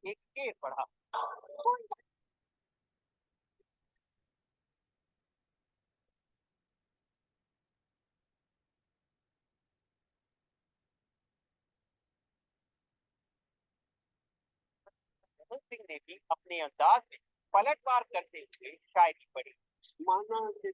एक के पढ़ा मोहन सिंह ने भी अपने अंदाज में पलटवार करते हुए शायरी पढ़ी। माना के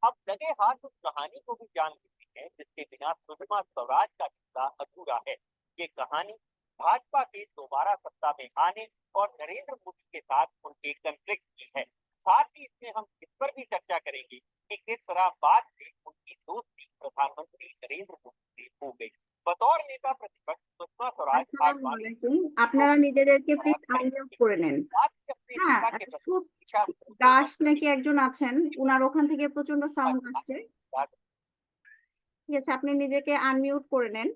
अब लगे हाथ उस कहानी को भी जान चुके हैं जिसके बिना सुषमा स्वराज का किस्सा अधूरा है। ये कहानी भाजपा के दोबारा सत्ता में आने और नरेंद्र मोदी के साथ उनके कॉन्फ्लिक्ट की है। साथ ही इसमें हम इस पर भी चर्चा करेंगे कि किस तरह बाद में उनकी दोस्ती प्रधानमंत्री नरेंद्र मोदी से हो गई। बतौर नेता प्रतिपक्ष सुषमा स्वराज আপনারা নিজেদেরকে প্লিজ আনমিউট করে নেন। হ্যাঁ, দাস নাকি একজন আছেন, উনার ওখান থেকে প্রচন্ড সাউন্ড আসছে। ঠিক আছে, আপনি নিজেকে আনমিউট করে নেন।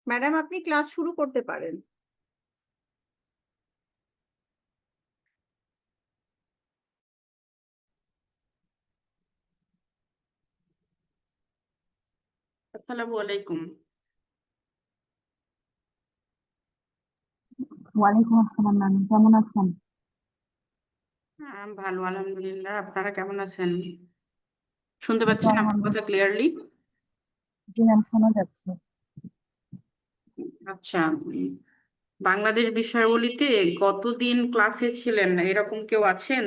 ম্যাডাম, আপনি ক্লাস শুরু করতে পারেন। আসসালামু আলাইকুম। ওয়ালাইকুম আসসালাম ম্যাম, কেমন আছেন? ভালো, আলহামদুলিল্লাহ। আপনারা কেমন আছেন? শুনতে এই তো পাচ্ছেন আমার কথা আলহামদুলিল্লাহ। ক্লিয়ারলি? জি ম্যাম, শোনা যাচ্ছে। আচ্ছা, বাংলাদেশ বিষয়াবলীতে গতদিন ক্লাসে ছিলেন এরকম কেউ আছেন?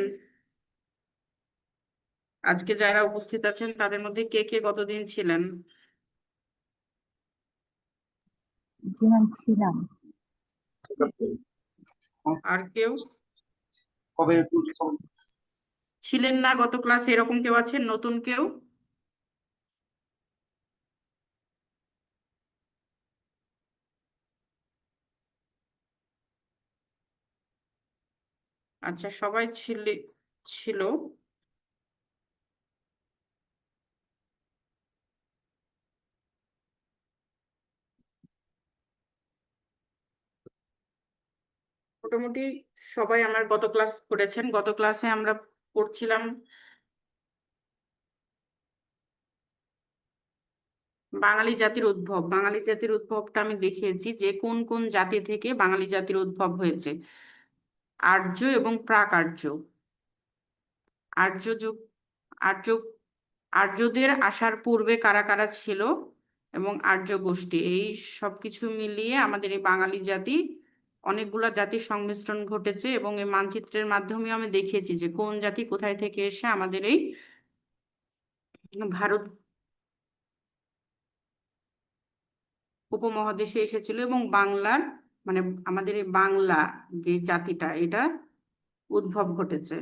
আজকে যারা উপস্থিত আছেন তাদের মধ্যে কে কে গতদিন ছিলেন? জি ম্যাম, ছিলাম। আর কেউ ছিলেন না গত ক্লাসে এরকম কেউ আছেন, নতুন কেউ? আচ্ছা, সবাই ছিল। মোটামুটি সবাই আমার গত ক্লাস করেছেন। গত ক্লাসে আমরা পড়ছিলাম বাঙালি জাতির উদ্ভব। বাঙালি জাতির উদ্ভবটা আমি দেখিয়েছি যে কোন কোন জাতি থেকে বাঙালি জাতির উদ্ভব হয়েছে। আর্য এবং প্রাক আর্য। আর্য যুগ আর্য আর্যদের আসার পূর্বে কারা কারা ছিল এবং আর্য গোষ্ঠী, এই সব কিছু মিলিয়ে আমাদের এই বাঙালি জাতি, অনেকগুলা জাতির সংমিশ্রণ ঘটেছে এবং এই মানচিত্রের মাধ্যমে আমি দেখিয়েছি যে কোন জাতি কোথায় থেকে এসে আমাদের এই ভারত উপমহাদেশে এসেছিল এবং বাংলার, মানে আমাদের এই বাংলা যে জাতিটা, এটা উদ্ভব ঘটেছে।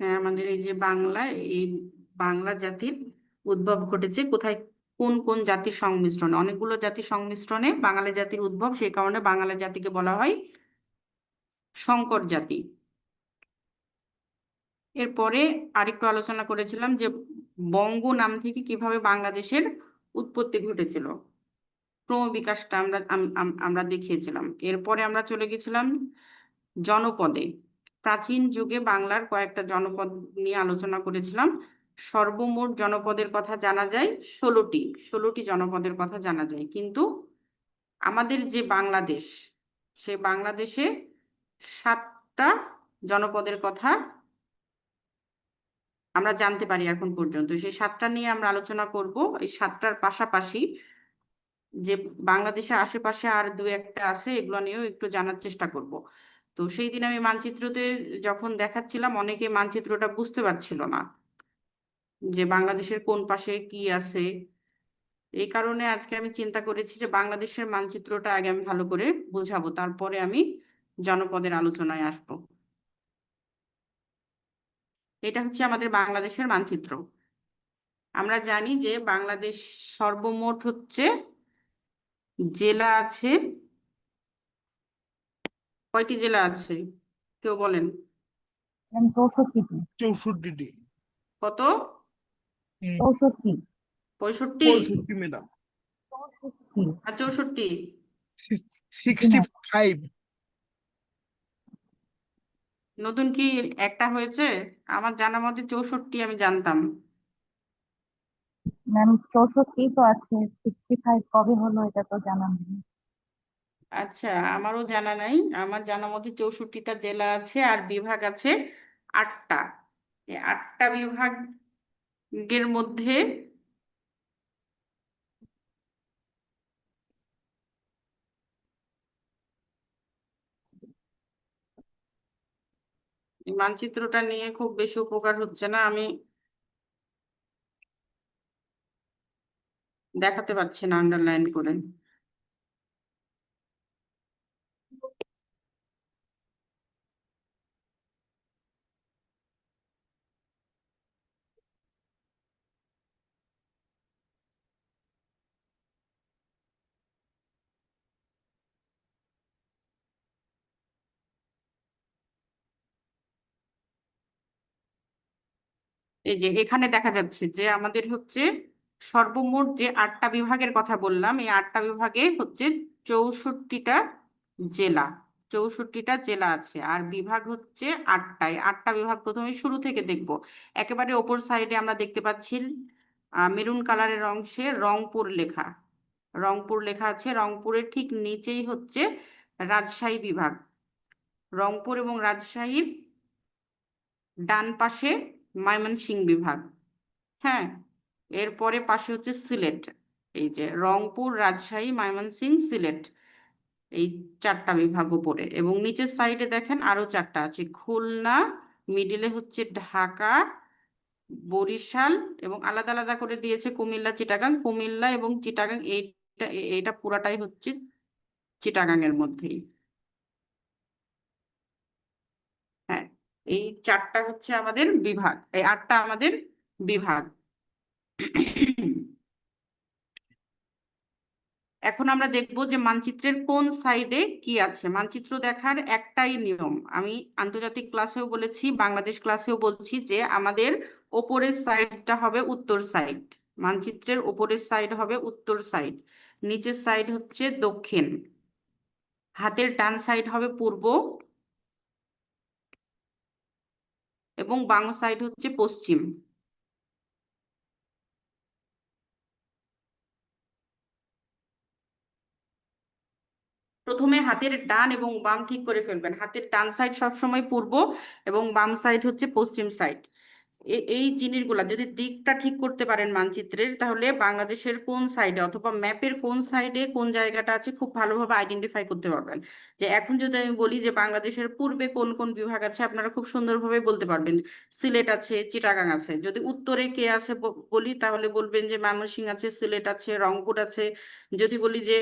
হ্যাঁ, আমাদের এই যে বাংলা, এই বাংলা জাতির উদ্ভব ঘটেছে কোথায়, কোন কোন জাতির সংমিশ্রণে, অনেকগুলো জাতির সংমিশ্রণে বাঙালি জাতির উদ্ভব। সেই কারণে বাঙালি জাতিকে বলা হয় সংকর জাতি। এরপরে আরেকটু আলোচনা করেছিলাম যে বঙ্গ নাম থেকে কিভাবে বাংলাদেশের উৎপত্তি ঘটেছিল, ক্রমবিকাশটা আমরা দেখিয়েছিলাম। এরপরে আমরা চলে গেছিলাম জনপদে। প্রাচীন যুগে বাংলার কয়েকটা জনপদ নিয়ে আলোচনা করেছিলাম। সর্বমোট জনপদের কথা জানা যায় 16টি। 16টি জনপদের কথা জানা যায়, কিন্তু আমাদের যে বাংলাদেশ, সে বাংলাদেশে 7টা জনপদের কথা আমরা জানতে পারি এখন পর্যন্ত। সেই 7টা নিয়ে আমরা আলোচনা করব। এই 7টার পাশাপাশি যে বাংলাদেশের আশেপাশে আর দু একটা আছে, এগুলো নিয়েও একটু জানার চেষ্টা করব। তো সেই দিন আমি মানচিত্রতে যখন দেখাচ্ছিলাম, অনেকে মানচিত্রটা বুঝতে পারছিল না যে বাংলাদেশের কোন পাশে কি আছে। এই কারণে আজকে আমি চিন্তা করেছি যে বাংলাদেশের মানচিত্রটা আগে আমি ভালো করে বুঝাবো, তারপরে আমি জনপদের আলোচনায় আসবো। এটা হচ্ছে আমাদের বাংলাদেশের মানচিত্র। আমরা জানি যে বাংলাদেশ সর্বমোট হচ্ছে জেলা আছে, কয়টি জেলা আছে কেউ বলেন? ম্যাম, 64টি। 64টি। কত? 64। 65 65 ম্যাডাম। 64। আর 64? জি ম্যাম। 65। নতুন কি একটা হয়েছে? আমার জানা মতে 64 আমি জানতাম। ম্যাম, 64 তো আছে, 65 কবে হলো এটা তো জানা নেই। আচ্ছা, আমারও জানা নাই। আমার জানা মতে 64টা জেলা আছে আর বিভাগ আছে 8টা। এই 8টা বিভাগের মধ্যে এই মানচিত্রটা নিয়ে খুব বেশি উপকার হচ্ছে না, আমি দেখাতে পারছি না আন্ডারলাইন করে। এই যে এখানে দেখা যাচ্ছে যে আমাদের হচ্ছে সর্বমোট যে 8টা বিভাগের কথা বললাম, এই 8টা বিভাগে হচ্ছে 64টা জেলা। 64টা জেলা আছে, আর বিভাগ হচ্ছে 8টায়। 8টা বিভাগ প্রথমে শুরু থেকে দেখব। একেবারে ওপর সাইডে আমরা দেখতে পাচ্ছি মেরুন কালারের অংশে রংপুর লেখা। রংপুর লেখা আছে। রংপুরের ঠিক নিচেই হচ্ছে রাজশাহী বিভাগ। রংপুর এবং রাজশাহীর ডান পাশে ময়মনসিংহ বিভাগ। হ্যাঁ, এরপরে পাশে হচ্ছে সিলেট। এই যে রংপুর, রাজশাহী, ময়মনসিংহ, সিলেট, এই 4টা বিভাগ উপরে। এবং নিচের সাইডে দেখেন আরো 4টা আছে, খুলনা, মিডিলে হচ্ছে ঢাকা, বরিশাল, এবং আলাদা আলাদা করে দিয়েছে কুমিল্লা, চিটাগাং। কুমিল্লা এবং চিটাগাং এইটা এইটা পুরাটাই হচ্ছে চিটাগাং এর মধ্যেই। হ্যাঁ, এই 4টা হচ্ছে আমাদের বিভাগ, এই 8টা আমাদের বিভাগ। এখন আমরা দেখব যে মানচিত্রের কোন সাইডে কি আছে। মানচিত্র দেখার একটাই নিয়ম, আমি আন্তর্জাতিক ক্লাসেও বলেছি, বাংলাদেশ ক্লাসেও বলছি, যে আমাদের ওপরের সাইডটা হবে উত্তর সাইড। মানচিত্রের ওপরের সাইড হবে উত্তর সাইড, নিচের সাইড হচ্ছে দক্ষিণ, হাতের ডান সাইড হবে পূর্ব, এবং বাম সাইড হচ্ছে পশ্চিম। প্রথমে হাতের ডান এবং বাম ঠিক করে ফেলবেন। হাতের ডান সাইড সবসময় পূর্ব এবং বাম সাইড হচ্ছে পশ্চিম সাইড। এই জিনিসগুলা যদি দিকটা ঠিক করতে পারেন মানচিত্রের, তাহলে বাংলাদেশের কোন সাইডে অথবা ম্যাপের কোন সাইডে কোন জায়গাটা আছে খুব ভালোভাবে আইডেন্টিফাই করতে পারবেন। যে এখন যদি আমি বলি যে বাংলাদেশের পূর্বে কোন কোন বিভাগ আছে, আপনারা খুব সুন্দরভাবে বলতে পারবেন। সিলেট আছে, চিটাগাং আছে। যদি উত্তরে কে আছে বলি, তাহলে বলবেন যে ময়মনসিংহ আছে, সিলেট আছে, রংপুর আছে। যদি বলি যে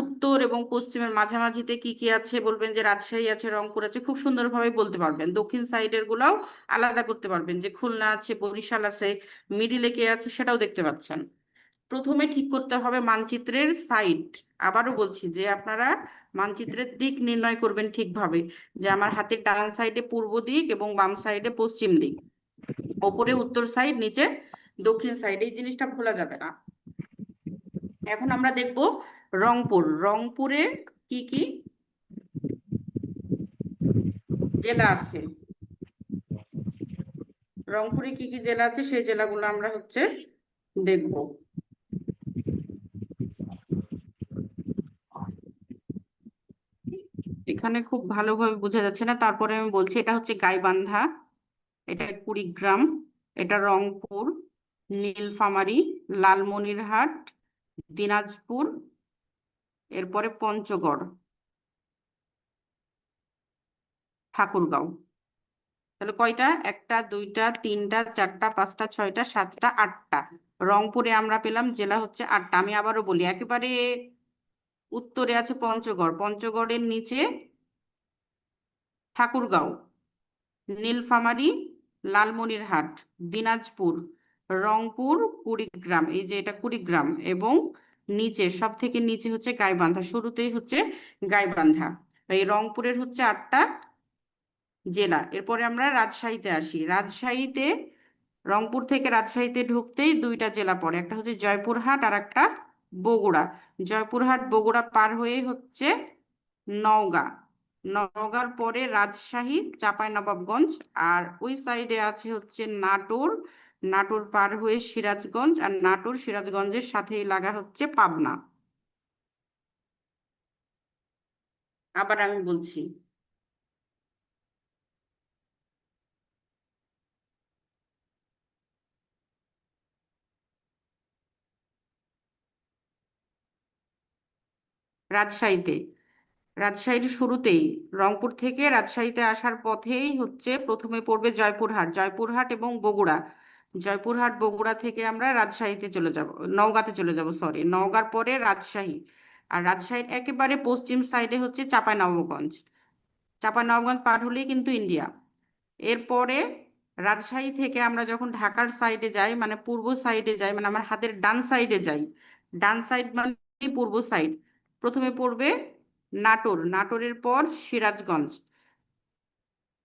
উত্তর এবং পশ্চিমের মাঝামাঝিতে কি কি আছে, বলবেন যে রাজশাহী আছে, রংপুর আছে। খুব সুন্দরভাবে বলতে পারবেন। দক্ষিণ সাইডের গুলাও আলাদা করতে পারবেন, যে খুলনা আছে, বরিশাল আছে, মিডিলে কে আছে সেটাও দেখতে পাচ্ছেন। প্রথমে ঠিক করতে হবে মানচিত্রের সাইড। আবারও বলছি যে আপনারা মানচিত্রের দিক নির্ণয় করবেন ঠিকভাবে, যে আমার হাতের ডান সাইডে পূর্ব দিক এবং বাম সাইডে পশ্চিম দিক, ওপরে উত্তর সাইড, নিচে দক্ষিণ সাইড, এই জিনিসটা ভোলা যাবে না। এখন আমরা দেখব রংপুর। রংপুরে কি কি জেলা আছে, রংপুরে কি কি জেলা আছে সেই জেলাগুলো আমরা হচ্ছে দেখব। এখানে খুব ভালোভাবে বোঝা যাচ্ছে না, তারপরে আমি বলছি। এটা হচ্ছে গাইবান্ধা, এটা কুড়িগ্রাম, এটা রংপুর, নীলফামারী, লালমনিরহাট, দিনাজপুর, এরপরে পঞ্চগড়, ঠাকুরগাঁও। তাহলে কয়টা? 1টা, 2টা, 3টা, 4টা, 5টা, 6টা, 7টা, 8টা। রংপুরে আমরা পেলাম জেলা হচ্ছে 8টা। আমি আবারও বলি, একেবারে উত্তরে আছে পঞ্চগড়, পঞ্চগড়ের নিচে ঠাকুরগাঁও, নীলফামারী, লালমনিরহাট, দিনাজপুর, রংপুর, কুড়িগ্রাম, এই যে এটা কুড়িগ্রাম, এবং নিচে সব থেকে নিচে হচ্ছে গাইবান্ধা। শুরুতেই হচ্ছে গাইবান্ধা। এই রংপুরের হচ্ছে 8টা জেলা। এরপরে আমরা রাজশাহীতে আসি। রাজশাহীতে, রংপুর থেকে রাজশাহীতে ঢুকতেই 2টা জেলা পড়ে, একটা হচ্ছে জয়পুরহাট আর একটা বগুড়া। জয়পুরহাট বগুড়া পার হয়ে হচ্ছে নওগাঁ। নওগাঁর পরে রাজশাহী, চাঁপাইনবাবগঞ্জ, আর ওই সাইডে আছে হচ্ছে নাটোর। নাটোর পার হয়ে সিরাজগঞ্জ, আর নাটোর সিরাজগঞ্জের সাথেই লাগা হচ্ছে পাবনা। আবার আমি বলছি, রাজশাহীতে, রাজশাহীর শুরুতেই, রংপুর থেকে রাজশাহীতে আসার পথেই হচ্ছে প্রথমে পড়বে জয়পুরহাট। জয়পুরহাট এবং বগুড়া। জয়পুরহাট বগুড়া থেকে আমরা রাজশাহীতে চলে যাব, নওগাঁতে চলে যাব, সরি, নওগাঁর পরে রাজশাহী। আর রাজশাহীর একেবারে পশ্চিম সাইডে হচ্ছে চাঁপাইনবাবগঞ্জ। চাঁপাইনবাবগঞ্জ পার হলেই কিন্তু ইন্ডিয়া। এরপরে রাজশাহী থেকে আমরা যখন ঢাকার সাইডে যাই, মানে পূর্ব সাইডে যাই, মানে আমার হাতের ডান সাইডে যাই, ডান সাইড মানে পূর্ব সাইড, প্রথমে পড়বে নাটোর, নাটোরের পর সিরাজগঞ্জ,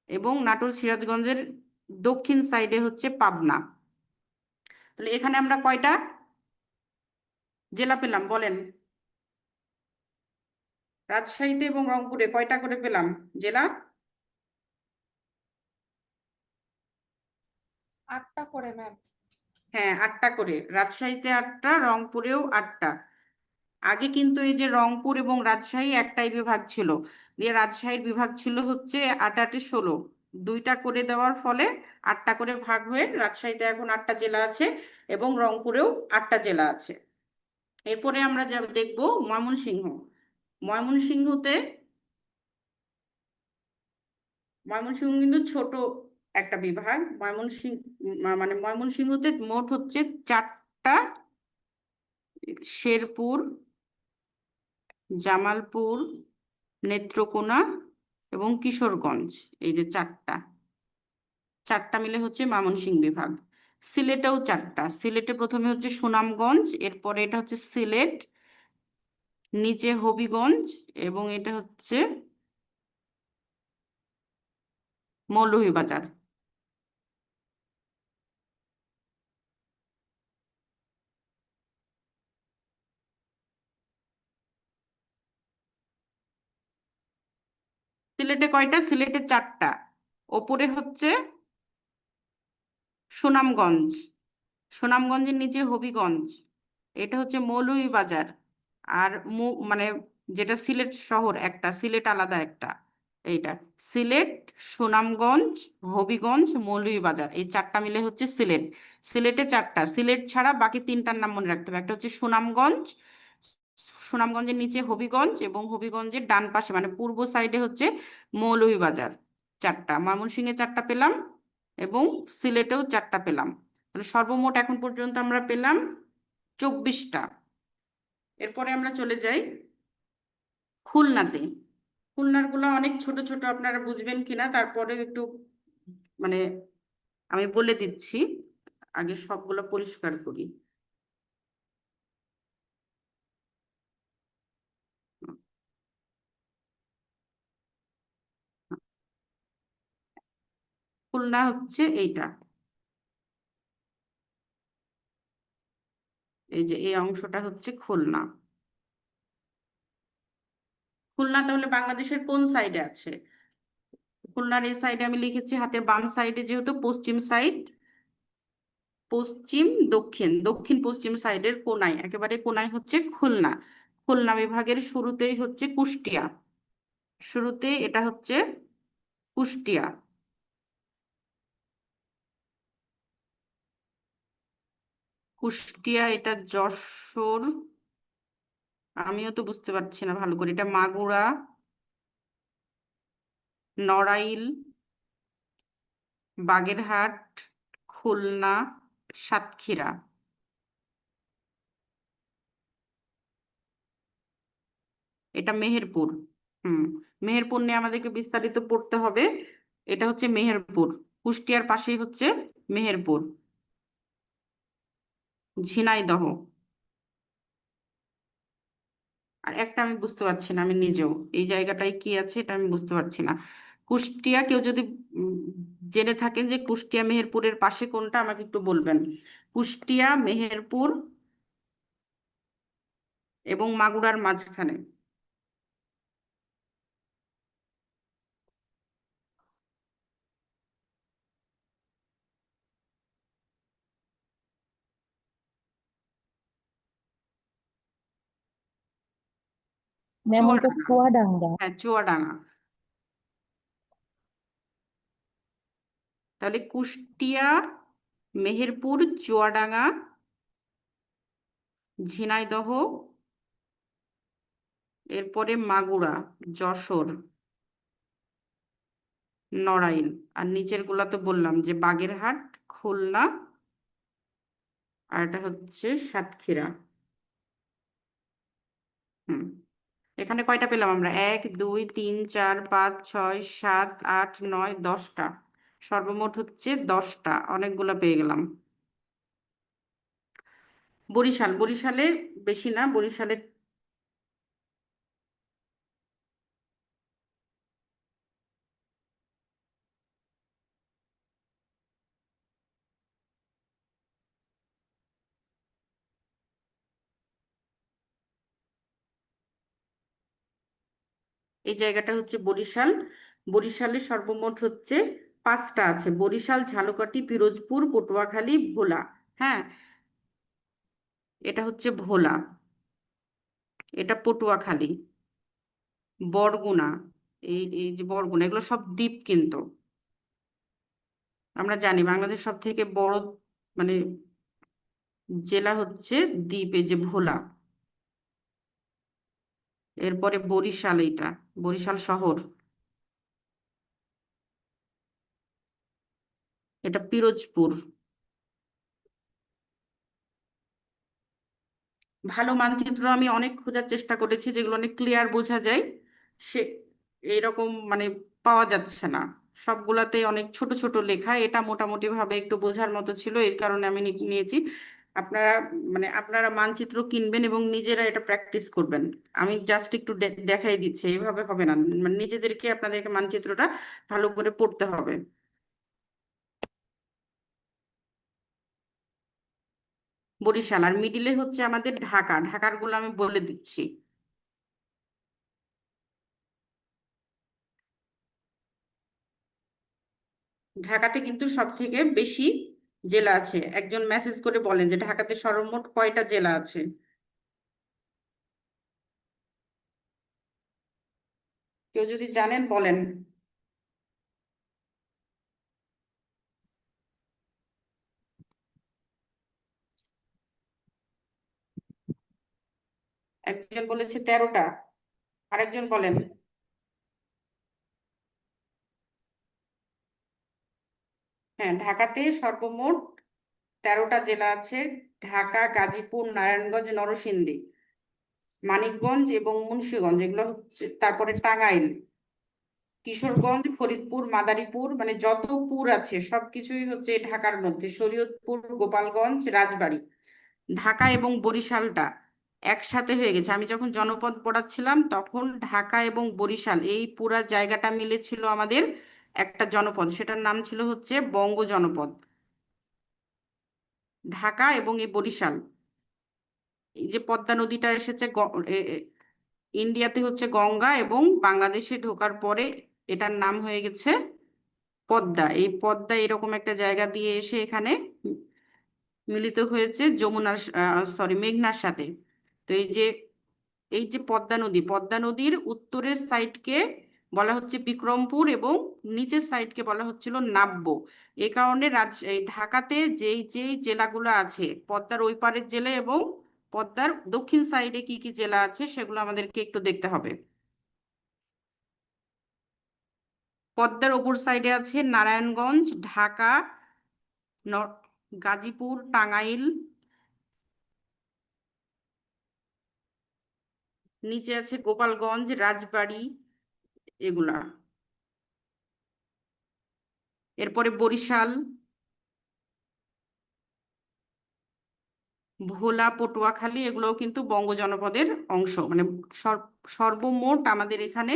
এবং নাটোর সিরাজগঞ্জের দক্ষিণ সাইডে হচ্ছে পাবনা। তাহলে এখানে আমরা কয়টা জেলা পেলাম বলেন? রাজশাহীতে এবং রংপুরে কয়টা করে পেলাম জেলা? 8টা করে ম্যাম। হ্যাঁ, 8টা করে। রাজশাহীতে 8টা, রংপুরেও 8টা। আগে কিন্তু এই যে রংপুর এবং রাজশাহী একটাই বিভাগ ছিল, দিয়ে রাজশাহীর বিভাগ ছিল হচ্ছে 8 8 16, 2টা করে দেওয়ার ফলে 8টা করে ভাগ হয়ে রাজশাহীতে এখন 8টা জেলা আছে এবং রংপুরেও 8টা জেলা আছে। এরপরে আমরা যা দেখবো ময়মনসিংহ। ময়মনসিংহতে, ময়মনসিংহ কিন্তু ছোট একটা বিভাগ। মানে ময়মনসিংহতে মোট হচ্ছে 4টা: শেরপুর, জামালপুর, নেত্রকোনা এবং কিশোরগঞ্জ। এই যে 4টা মিলে হচ্ছে ময়মনসিংহ বিভাগ। সিলেটেও 4টা। সিলেটে প্রথমে হচ্ছে সুনামগঞ্জ, এরপরে এটা হচ্ছে সিলেট, নিচে হবিগঞ্জ, এবং এটা হচ্ছে মৌলভীবাজার। সিলেটে কয়টা? সিলেটে 4টা। ওপরে হচ্ছে সুনামগঞ্জ, সুনামগঞ্জের নিচে হবিগঞ্জ, এটা হচ্ছে মৌলভীবাজার। আর মানে যেটা সিলেট শহর একটা, সিলেট আলাদা একটা, এইটা সিলেট, সুনামগঞ্জ, হবিগঞ্জ, মৌলভীবাজার, এই 4টা মিলে হচ্ছে সিলেট। সিলেটে 4টা। সিলেট ছাড়া বাকি 3টার নাম মনে রাখতে হবে। একটা হচ্ছে সুনামগঞ্জ, সুনামগঞ্জের নিচে হবিগঞ্জ, এবং হবিগঞ্জের ডান পাশে মানে পূর্ব সাইডে হচ্ছে মৌলভীবাজার। 4টা। ময়মনসিংহে 4টা পেলাম এবং সিলেটেও 4টা পেলাম। তাহলে সর্বমোট এখন পর্যন্ত আমরা পেলাম 24টা। এরপরে আমরা চলে যাই খুলনাতে। খুলনার গুলো অনেক ছোট ছোট, আপনারা বুঝবেন কিনা তারপরে একটু মানে আমি বলে দিচ্ছি, আগে সবগুলো পরিষ্কার করি। খুলনা হচ্ছে এইটা, এই যে এই অংশটা হচ্ছে খুলনা। খুলনা তাহলে বাংলাদেশের কোন সাইডে আছে? খুলনার এই সাইডে আমি লিখেছি হাতের বাম সাইডে, যেহেতু পশ্চিম সাইড, পশ্চিম দক্ষিণ, দক্ষিণ পশ্চিম সাইডের কোনায়, একেবারে কোনায় হচ্ছে খুলনা। খুলনা বিভাগের শুরুতেই হচ্ছে কুষ্টিয়া, শুরুতে এটা হচ্ছে কুষ্টিয়া। কুষ্টিয়া, এটা যশোর, আমিও তো বুঝতে পারছি না ভালো করে, এটা মাগুরা, নড়াইল, বাগেরহাট, খুলনা, সাতক্ষীরা। এটা মেহেরপুর। হুম, মেহেরপুর নিয়ে আমাদেরকে বিস্তারিত পড়তে হবে। এটা হচ্ছে মেহেরপুর, কুষ্টিয়ার পাশেই হচ্ছে মেহেরপুর। ঝিনাইদহ, আর একটা আমি বুঝতে পারছি না আমি নিজেও, এই জায়গাটায় কি আছে এটা আমি বুঝতে পারছি না। কুষ্টিয়া, কেউ যদি উম, জেনে থাকেন যে কুষ্টিয়া মেহেরপুরের পাশে কোনটা আমাকে একটু বলবেন। কুষ্টিয়া, মেহেরপুর এবং মাগুরার মাঝখানে। ম্যাম ওটা চুয়াডাঙ্গা। চুয়াডাঙ্গা। হ্যাঁ, চুয়াডাঙ্গা। তাহলে কুষ্টিয়া, মেহেরপুর, চুয়াডাঙ্গা, ঝিনাইদহ, এরপরে মাগুরা, যশোর, নড়াইল, আর নিচের গুলা তো বললাম যে বাগেরহাট, খুলনা, আর এটা হচ্ছে সাতক্ষীরা। হুম, এখানে কয়টা পেলাম আমরা? 1 2 3 4 5 6 7 8 9 10টা। সর্বমোট হচ্ছে 10টা, অনেকগুলো পেয়ে গেলাম। বরিশাল, বরিশালে বেশি না, বরিশালে এই জায়গাটা হচ্ছে বরিশাল। বরিশালে সর্বমোট হচ্ছে 5টা আছে: বরিশাল, ঝালকাঠি, পিরোজপুর, পটুয়াখালী, ভোলা। হ্যাঁ, এটা হচ্ছে ভোলা, এটা পটুয়াখালী, বরগুনা, এই এই যে বরগুনা, এগুলো সব দ্বীপ কিন্তু। আমরা জানি বাংলাদেশ সব থেকে বড় মানে জেলা হচ্ছে দ্বীপ, এই যে ভোলা। এরপরে বরিশাল, এইটা বরিশাল শহর, এটা পিরোজপুর। ভালো মানচিত্র আমি অনেক খোঁজার চেষ্টা করেছি যেগুলো অনেক ক্লিয়ার বোঝা যায়, সে এরকম মানে পাওয়া যাচ্ছে না। সবগুলাতেই অনেক ছোট ছোট লেখা, এটা মোটামুটি ভাবে একটু বোঝার মতো ছিল, এই কারণে আমি নিয়েছি। আপনারা আপনারা মানচিত্র কিনবেন এবং নিজেরা এটা প্র্যাকটিস করবেন। আমি জাস্ট একটু দেখাই দিচ্ছি, এইভাবে হবে না, মানে নিজেদেরকে আপনাদেরকে মানচিত্রটা ভালো করে পড়তে হবে। বরিশাল, আর মিডিলে হচ্ছে আমাদের ঢাকা। ঢাকার গুলো আমি বলে দিচ্ছি। ঢাকাতে কিন্তু সব থেকে বেশি জেলা আছে। একজন মেসেজ করে বলেন যে ঢাকাতে সর্বমোট কয়টা জেলা আছে। কেউ যদি জানেন বলেন। একজন বলেছে 13টা, আরেকজন বলেন। হ্যাঁ, ঢাকাতে সর্বমোট 13টা জেলা আছে: ঢাকা, গাজীপুর, নারায়ণগঞ্জ, নরসিংদী, মানিকগঞ্জ এবং মুন্সিগঞ্জ, এগুলো হচ্ছে, তারপরে টাঙ্গাইল, কিশোরগঞ্জ, ফরিদপুর, মাদারীপুর, মানে যত পুর আছে সবকিছুই হচ্ছে এই ঢাকার মধ্যে, শরীয়তপুর, গোপালগঞ্জ, রাজবাড়ী। ঢাকা এবং বরিশালটা একসাথে হয়ে গেছে। আমি যখন জনপদ পড়াচ্ছিলাম তখন ঢাকা এবং বরিশাল এই পুরা জায়গাটা মিলে ছিল আমাদের একটা জনপদ, সেটার নাম ছিল হচ্ছে বঙ্গ জনপদ। ঢাকা এবং এই বরিশাল, এই যে পদ্মা নদীটা এসেছে ইন্ডিয়াতে হচ্ছে গঙ্গা, এবং বাংলাদেশে ঢোকার পরে এটার নাম হয়ে গেছে পদ্মা। এই পদ্মা এরকম একটা জায়গা দিয়ে এসে এখানে মিলিত হয়েছে যমুনার, সরি, মেঘনার সাথে। তো এই যে পদ্মা নদী, পদ্মা নদীর উত্তরের সাইডকে বলা হচ্ছে বিক্রমপুর এবং নিচের সাইডকে বলা হচ্ছিল নাব্য। এই কারণে এই ঢাকাতে যেই যেই জেলাগুলো আছে, পদ্মার ওই পারের জেলা এবং পদ্মার দক্ষিণ সাইডে কি কি জেলা আছে সেগুলো আমাদেরকে একটু দেখতে হবে। পদ্মার ওপর সাইডে আছে নারায়ণগঞ্জ, ঢাকা, গাজীপুর, টাঙ্গাইল, নিচে আছে গোপালগঞ্জ, রাজবাড়ী, এগুলা। এরপরে বরিশাল, ভোলা, পটুয়াখালী, এগুলোও কিন্তু বঙ্গ জনপদের অংশ। মানে সর্বমোট আমাদের এখানে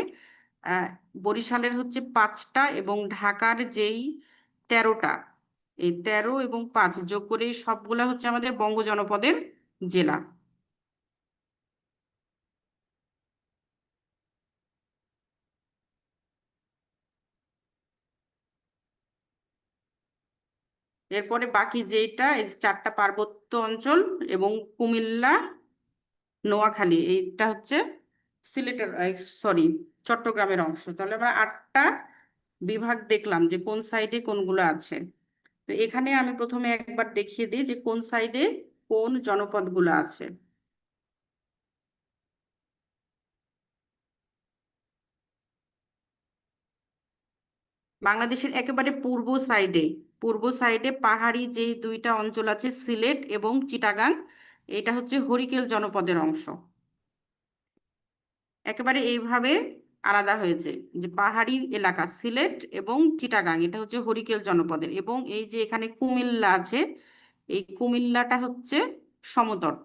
আহ, বরিশালের হচ্ছে 5টা এবং ঢাকার যেই 13টা, এই 13 এবং 5 যোগ করে এই সবগুলা হচ্ছে আমাদের বঙ্গ জনপদের জেলা। এরপরে বাকি যেটা, এই 4টা পার্বত্য অঞ্চল এবং কুমিল্লা, নোয়াখালী, এইটা হচ্ছে সিলেটের, সরি, চট্টগ্রামের অংশ। তাহলে আমরা 8টা বিভাগ দেখলাম যে কোন সাইডে কোনগুলো আছে। তো এখানে আমি প্রথমে একবার দেখিয়ে দিই যে কোন সাইডে কোন জনপদগুলো আছে। বাংলাদেশের একেবারে পূর্ব সাইডে পাহাড়ি যে 2টা অঞ্চল আছে, সিলেট এবং চিটাগাং, এটা হচ্ছে হরিকেল জনপদের অংশ। একেবারে এইভাবে আলাদা হয়েছে যে পাহাড়ি এলাকা সিলেট এবং চিটাগাং, এটা হচ্ছে হরিকেল জনপদের। এবং এই যে এখানে কুমিল্লা আছে, এই কুমিল্লাটা হচ্ছে সমতট।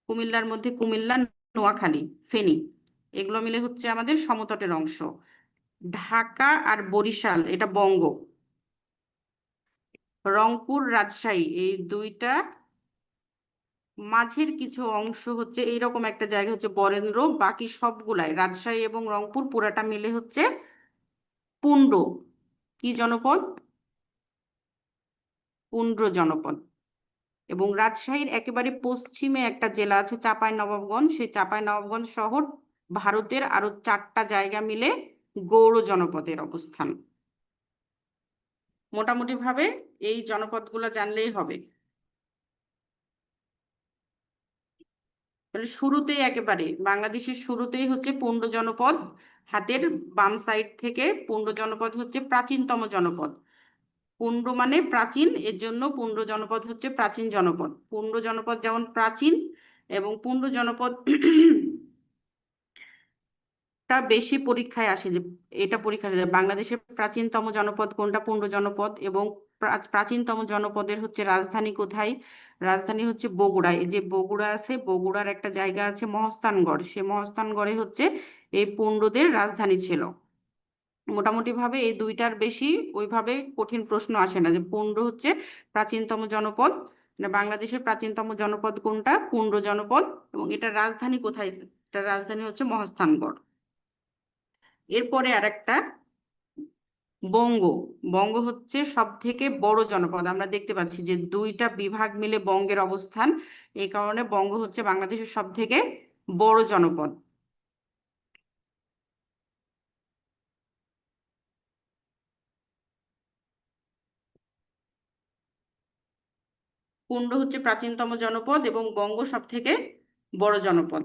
কুমিল্লার মধ্যে কুমিল্লা, নোয়াখালী, ফেনী, এগুলো মিলে হচ্ছে আমাদের সমতটের অংশ। ঢাকা আর বরিশাল এটা বঙ্গ। রংপুর, রাজশাহী, এই 2টা মাঝের কিছু অংশ হচ্ছে এইরকম একটা জায়গা হচ্ছে বরেন্দ্র, বাকি সবগুলাই রাজশাহী এবং রংপুর পুরাটা মিলে হচ্ছে পুন্ড। কি জনপদ? পুন্ড জনপদ। এবং রাজশাহীর একেবারে পশ্চিমে একটা জেলা আছে চাঁপাইনবাবগঞ্জ, সেই চাঁপাইনবাবগঞ্জ শহর ভারতের আরো 4টা জায়গা মিলে গৌড় জনপদের অবস্থান। মোটামুটি ভাবে এই জনপদগুলো জানলেই হবে। তাহলে শুরুতেই একেবারে বাংলাদেশের শুরুতেই হচ্ছে পুন্ড জনপদ। হাতের বাম সাইড থেকে পুন্ড জনপদ হচ্ছে প্রাচীনতম জনপদ। পুন্ড মানে প্রাচীন, এর জন্য পুন্ড জনপদ হচ্ছে প্রাচীন জনপদ। পুন্ড জনপদ যেমন প্রাচীন এবং পুন্ড জনপদ টা বেশি পরীক্ষায় আসে, যে এটা পরীক্ষা আসে যে বাংলাদেশের প্রাচীনতম জনপদ কোনটা, পুন্ড জনপদ। এবং প্রাচীনতম জনপদের হচ্ছে রাজধানী কোথায়? রাজধানী হচ্ছে বগুড়ায়। এই যে বগুড়া আছে, বগুড়ার একটা জায়গা আছে মহস্থানগড়, সে মহস্থানগড়ে হচ্ছে এই পুন্ডদের রাজধানী ছিল। মোটামুটি ভাবে এই দুইটার বেশি ওইভাবে কঠিন প্রশ্ন আসে না, যে পুন্ড হচ্ছে প্রাচীনতম জনপদ, মানে বাংলাদেশের প্রাচীনতম জনপদ কোনটা, পুন্ড জনপদ। এবং এটার রাজধানী কোথায়? এটার রাজধানী হচ্ছে মহস্থানগড়। এরপরে আরেকটা বঙ্গ। বঙ্গ হচ্ছে সব থেকে বড় জনপদ। আমরা দেখতে পাচ্ছি যে 2টা বিভাগ মিলে বঙ্গের অবস্থান, এই কারণে বঙ্গ হচ্ছে বাংলাদেশের সব থেকে বড় জনপদ। কুন্ড হচ্ছে প্রাচীনতম জনপদ এবং বঙ্গ সব থেকে বড় জনপদ।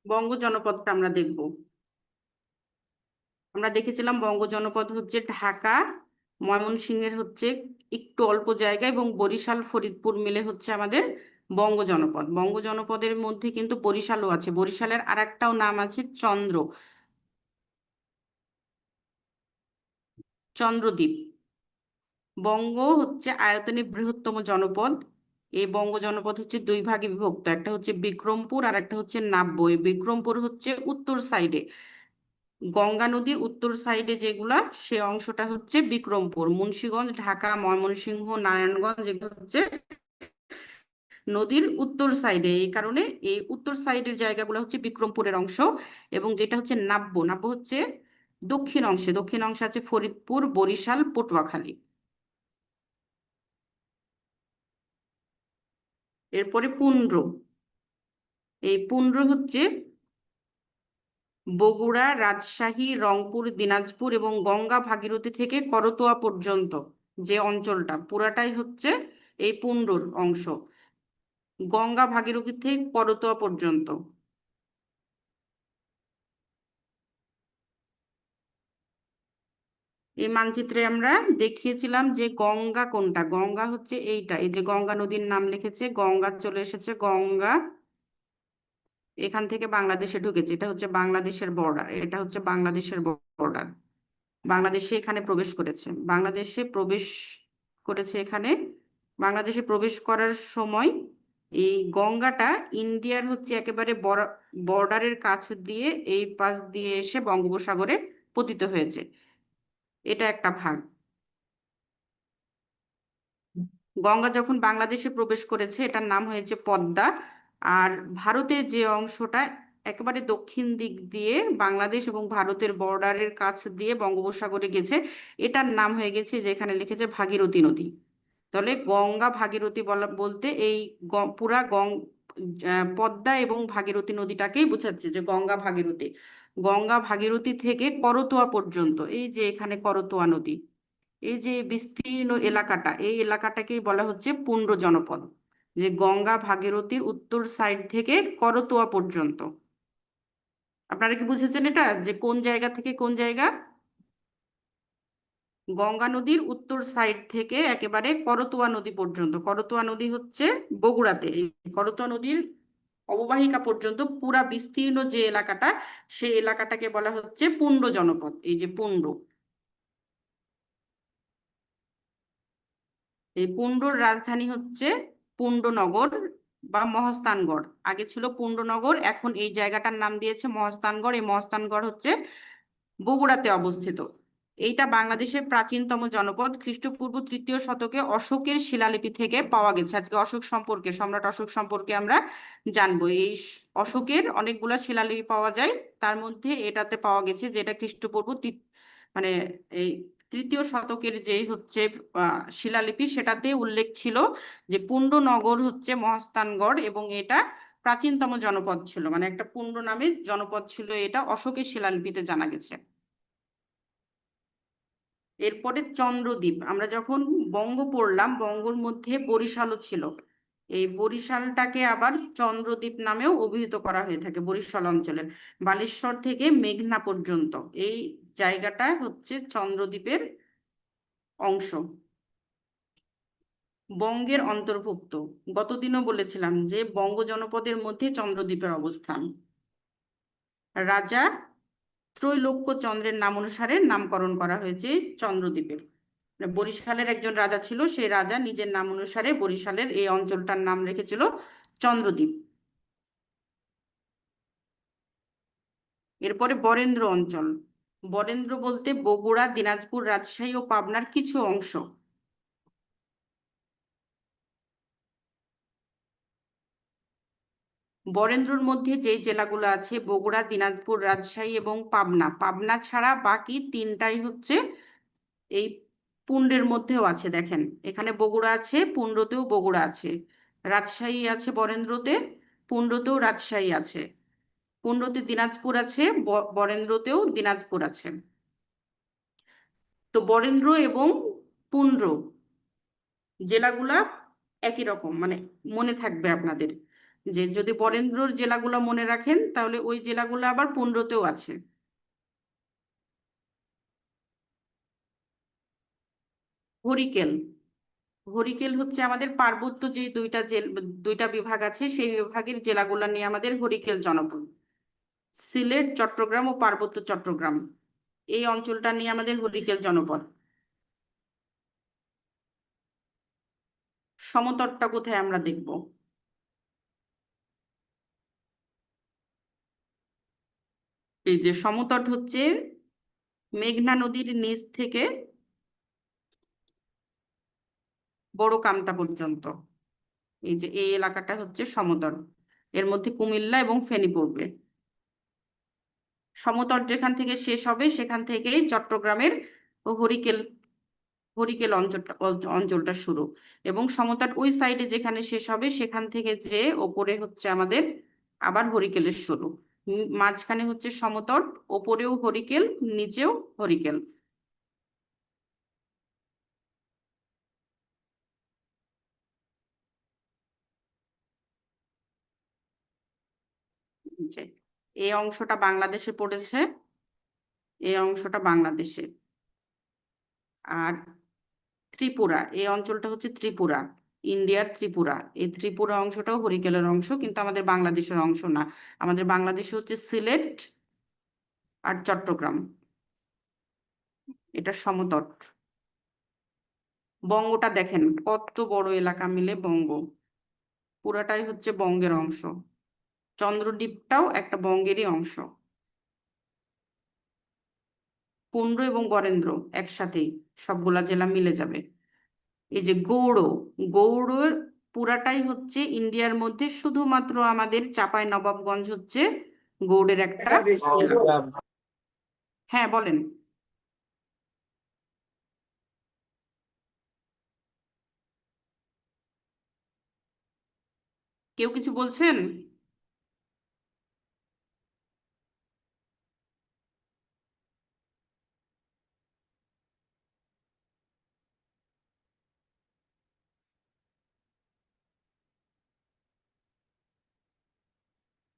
বঙ্গ জনপদটা আমরা দেখব। আমরা দেখেছিলাম বঙ্গ জনপদ হচ্ছে ঢাকা, ময়মনসিংহের হচ্ছে একটু অল্প জায়গা এবং বরিশাল ফরিদপুর মিলে হচ্ছে আমাদের বঙ্গ জনপদ। বঙ্গ জনপদের মধ্যে কিন্তু বরিশালও আছে, বরিশালের আরেকটাও নাম আছে চন্দ্রদ্বীপ। বঙ্গ হচ্ছে আয়তনে বৃহত্তম জনপদ। এই বঙ্গ জনপদ হচ্ছে 2 ভাগে বিভক্ত, একটা হচ্ছে বিক্রমপুর আর একটা হচ্ছে নাব্য। এই বিক্রমপুর হচ্ছে উত্তর সাইডে, গঙ্গা নদীর উত্তর সাইডে যেগুলা, সে অংশটা হচ্ছে বিক্রমপুর। মুন্সিগঞ্জ, ঢাকা, ময়মনসিংহ, নারায়ণগঞ্জ এগুলো হচ্ছে নদীর উত্তর সাইডে, এই কারণে এই উত্তর সাইডের জায়গাগুলো হচ্ছে বিক্রমপুরের অংশ। এবং যেটা হচ্ছে নাব্য, নাব্য হচ্ছে দক্ষিণ অংশে, দক্ষিণ অংশে আছে ফরিদপুর, বরিশাল, পটুয়াখালী। এরপরে পুন্ড্র। এই পুন্ড্র হচ্ছে বগুড়া, রাজশাহী, রংপুর, দিনাজপুর এবং গঙ্গা ভাগীরথী থেকে করতোয়া পর্যন্ত যে অঞ্চলটা পুরাটাই হচ্ছে এই পুন্ড্রর অংশ, গঙ্গা ভাগীরথী থেকে করতোয়া পর্যন্ত। এই মানচিত্রে আমরা দেখিয়েছিলাম যে গঙ্গা কোনটা, গঙ্গা হচ্ছে এইটা, এই যে গঙ্গা নদীর নাম লিখেছে, গঙ্গা চলে এসেছে, গঙ্গা এখান থেকে বাংলাদেশে ঢুকেছে, এটা হচ্ছে বাংলাদেশের বর্ডার, এটা হচ্ছে বাংলাদেশের বর্ডার। বাংলাদেশে এখানে প্রবেশ করেছে, বাংলাদেশে প্রবেশ করেছে এখানে। বাংলাদেশে প্রবেশ করার সময় এই গঙ্গাটা ইন্ডিয়ার হচ্ছে একেবারে বর্ডারের কাছ দিয়ে এই পাশ দিয়ে এসে বঙ্গোপসাগরে পতিত হয়েছে। এটা একটা ভাগ। গঙ্গা যখন বাংলাদেশে প্রবেশ করেছে এটার নাম হয়েছে পদ্মা। আর ভারতের যে অংশটা একেবারে দক্ষিণ দিক দিয়ে বাংলাদেশ এবং ভারতের বর্ডারের কাছ দিয়ে বঙ্গোপসাগরে গেছে, এটার নাম হয়ে গেছে, যেখানে লিখেছে ভাগীরথী নদী। তাহলে গঙ্গা ভাগীরথী বলতে এই পদ্মা এবং ভাগীরথী নদীটাকেই বোঝাচ্ছে, যে গঙ্গা ভাগীরথী। গঙ্গা ভাগীরথী থেকে করতোয়া পর্যন্ত, এই যে এখানে করতোয়া নদী, এই যে বিস্তীর্ণ এলাকাটা, এই এলাকাটাকেই বলা হচ্ছে পুন্ড জনপদ, যে গঙ্গা ভাগীরথীর উত্তর সাইড থেকে করতোয়া পর্যন্ত। আপনারা কি বুঝেছেন এটা, যে কোন জায়গা থেকে কোন জায়গা? গঙ্গা নদীর উত্তর সাইড থেকে একেবারে করতোয়া নদী পর্যন্ত। করতোয়া নদী হচ্ছে বগুড়াতে। এই করতোয়া নদীর অববাহিকা পর্যন্ত পুরা বিস্তীর্ণ যে এলাকাটা, সেই এলাকাটাকে বলা হচ্ছে পুণ্ড জনপদ। এই যে পুণ্ড, এই পুণ্ডর রাজধানী হচ্ছে পুণ্ডনগর বা মহস্থানগড়। আগে ছিল পুণ্ডনগর, এখন এই জায়গাটার নাম দিয়েছে মহস্থানগড়। এই মহস্থানগড় হচ্ছে বগুড়াতে অবস্থিত। এইটা বাংলাদেশের প্রাচীনতম জনপদ। খ্রিস্টপূর্ব 3য় শতকে অশোকের শিলালিপি থেকে পাওয়া গেছে। আজকে অশোক সম্পর্কে, সম্রাট অশোক সম্পর্কে আমরা জানবো। এই অশোকের অনেকগুলা শিলালিপি পাওয়া যায়, তার মধ্যে এটাতে পাওয়া গেছে যেটা খ্রিস্টপূর্ব মানে এই 3য় শতকের যে হচ্ছে শিলালিপি, সেটাতে উল্লেখ ছিল যে পুণ্ডনগর হচ্ছে মহাস্থানগড়, এবং এটা প্রাচীনতম জনপদ ছিল, মানে একটা পুণ্ড নামের জনপদ ছিল। এটা অশোকের শিলালিপিতে জানা গেছে। এরপরে চন্দ্রদ্বীপ। আমরা যখন বঙ্গ পড়লাম, বঙ্গর মধ্যে বরিশালও ছিল। এই বরিশালটাকে আবার চন্দ্রদ্বীপ নামেও অভিহিত করা হয়ে থাকে। বরিশাল অঞ্চলের বালেশ্বর থেকে মেঘনা পর্যন্ত এই জায়গাটা হচ্ছে চন্দ্রদ্বীপের অংশ, বঙ্গের অন্তর্ভুক্ত। গতদিনও বলেছিলাম যে বঙ্গ জনপদের মধ্যে চন্দ্রদ্বীপের অবস্থান। রাজা ত্রৈলোক্য চন্দ্রের নাম অনুসারে নামকরণ করা হয়েছে চন্দ্রদ্বীপের। বরিশালের একজন রাজা ছিল, সেই রাজা নিজের নাম অনুসারে বরিশালের এই অঞ্চলটার নাম রেখেছিল চন্দ্রদ্বীপ। এরপরে বরেন্দ্র অঞ্চল। বরেন্দ্র বলতে বগুড়া, দিনাজপুর, রাজশাহী ও পাবনার কিছু অংশ। বরেন্দ্রর মধ্যে যে জেলাগুলো আছে বগুড়া, দিনাজপুর, রাজশাহী এবং পাবনা, পাবনা ছাড়া বাকি 3টাই হচ্ছে এই পুণ্ডের মধ্যেও আছে। দেখেন এখানে বগুড়া আছে, পুণ্ডতেও বগুড়া আছে, রাজশাহী আছে বরেন্দ্রতে, পুণ্ডতেও রাজশাহী আছে, পুণ্ডতে দিনাজপুর আছে, বরেন্দ্রতেও দিনাজপুর আছে। তো বরেন্দ্র এবং পুণ্ড জেলাগুলা একই রকম, মানে মনে থাকবে আপনাদের যে যদি বরেন্দ্রর জেলাগুলো মনে রাখেন তাহলে ওই জেলাগুলো আবার পুণ্ডতেও আছে। হরিকেল। হরিকেল হচ্ছে আমাদের পার্বত্য যে দুইটা বিভাগ আছে, সেই বিভাগের জেলাগুলো নিয়ে আমাদের হরিকেল জনপদ। সিলেট, চট্টগ্রাম ও পার্বত্য চট্টগ্রাম, এই অঞ্চলটা নিয়ে আমাদের হরিকেল জনপদ। সমতটটা কোথায় আমরা দেখব? এই যে সমতট হচ্ছে মেঘনা নদীর নিচ থেকে বড় কামতা পর্যন্ত, এই যে এই এলাকাটা হচ্ছে সমতট। এর মধ্যে কুমিল্লা এবং ফেনী পড়বে। সমতট যেখান থেকে শেষ হবে সেখান থেকেই চট্টগ্রামের হরিকেল হরিকেল অঞ্চলটা শুরু, এবং সমতট ওই সাইডে যেখানে শেষ হবে সেখান থেকে যে ওপরে হচ্ছে আমাদের আবার হরিকেলের শুরু। মাঝখানে হচ্ছে সমতট, ওপরেও হরিকেল, নিচেও হরিকেল। যে এই অংশটা বাংলাদেশে পড়েছে, এই অংশটা বাংলাদেশে। আর ত্রিপুরা, এই অঞ্চলটা হচ্ছে ত্রিপুরা, ইন্ডিয়ার ত্রিপুরা। এই ত্রিপুরা অংশটাও হরিকেলের অংশ, কিন্তু আমাদের বাংলাদেশের অংশ না। আমাদের বাংলাদেশে হচ্ছে সিলেট আর চট্টগ্রাম, এটা সমতট। বঙ্গটা দেখেন কত বড় এলাকা মিলে বঙ্গ, পুরাটাই হচ্ছে বঙ্গের অংশ। চন্দ্রদ্বীপটাও একটা বঙ্গেরই অংশ। পুণ্ড এবং বরেন্দ্র একসাথেই সবগুলা জেলা মিলে যাবে। এই যে গৌড়, গৌড়ের পুরাটাই হচ্ছে ইন্ডিয়ার মধ্যে, শুধুমাত্র আমাদের চাঁপাই নবাবগঞ্জ হচ্ছে গৌড়ের একটা জেলা। হ্যাঁ বলেন। কেউ কিছু বলছেন?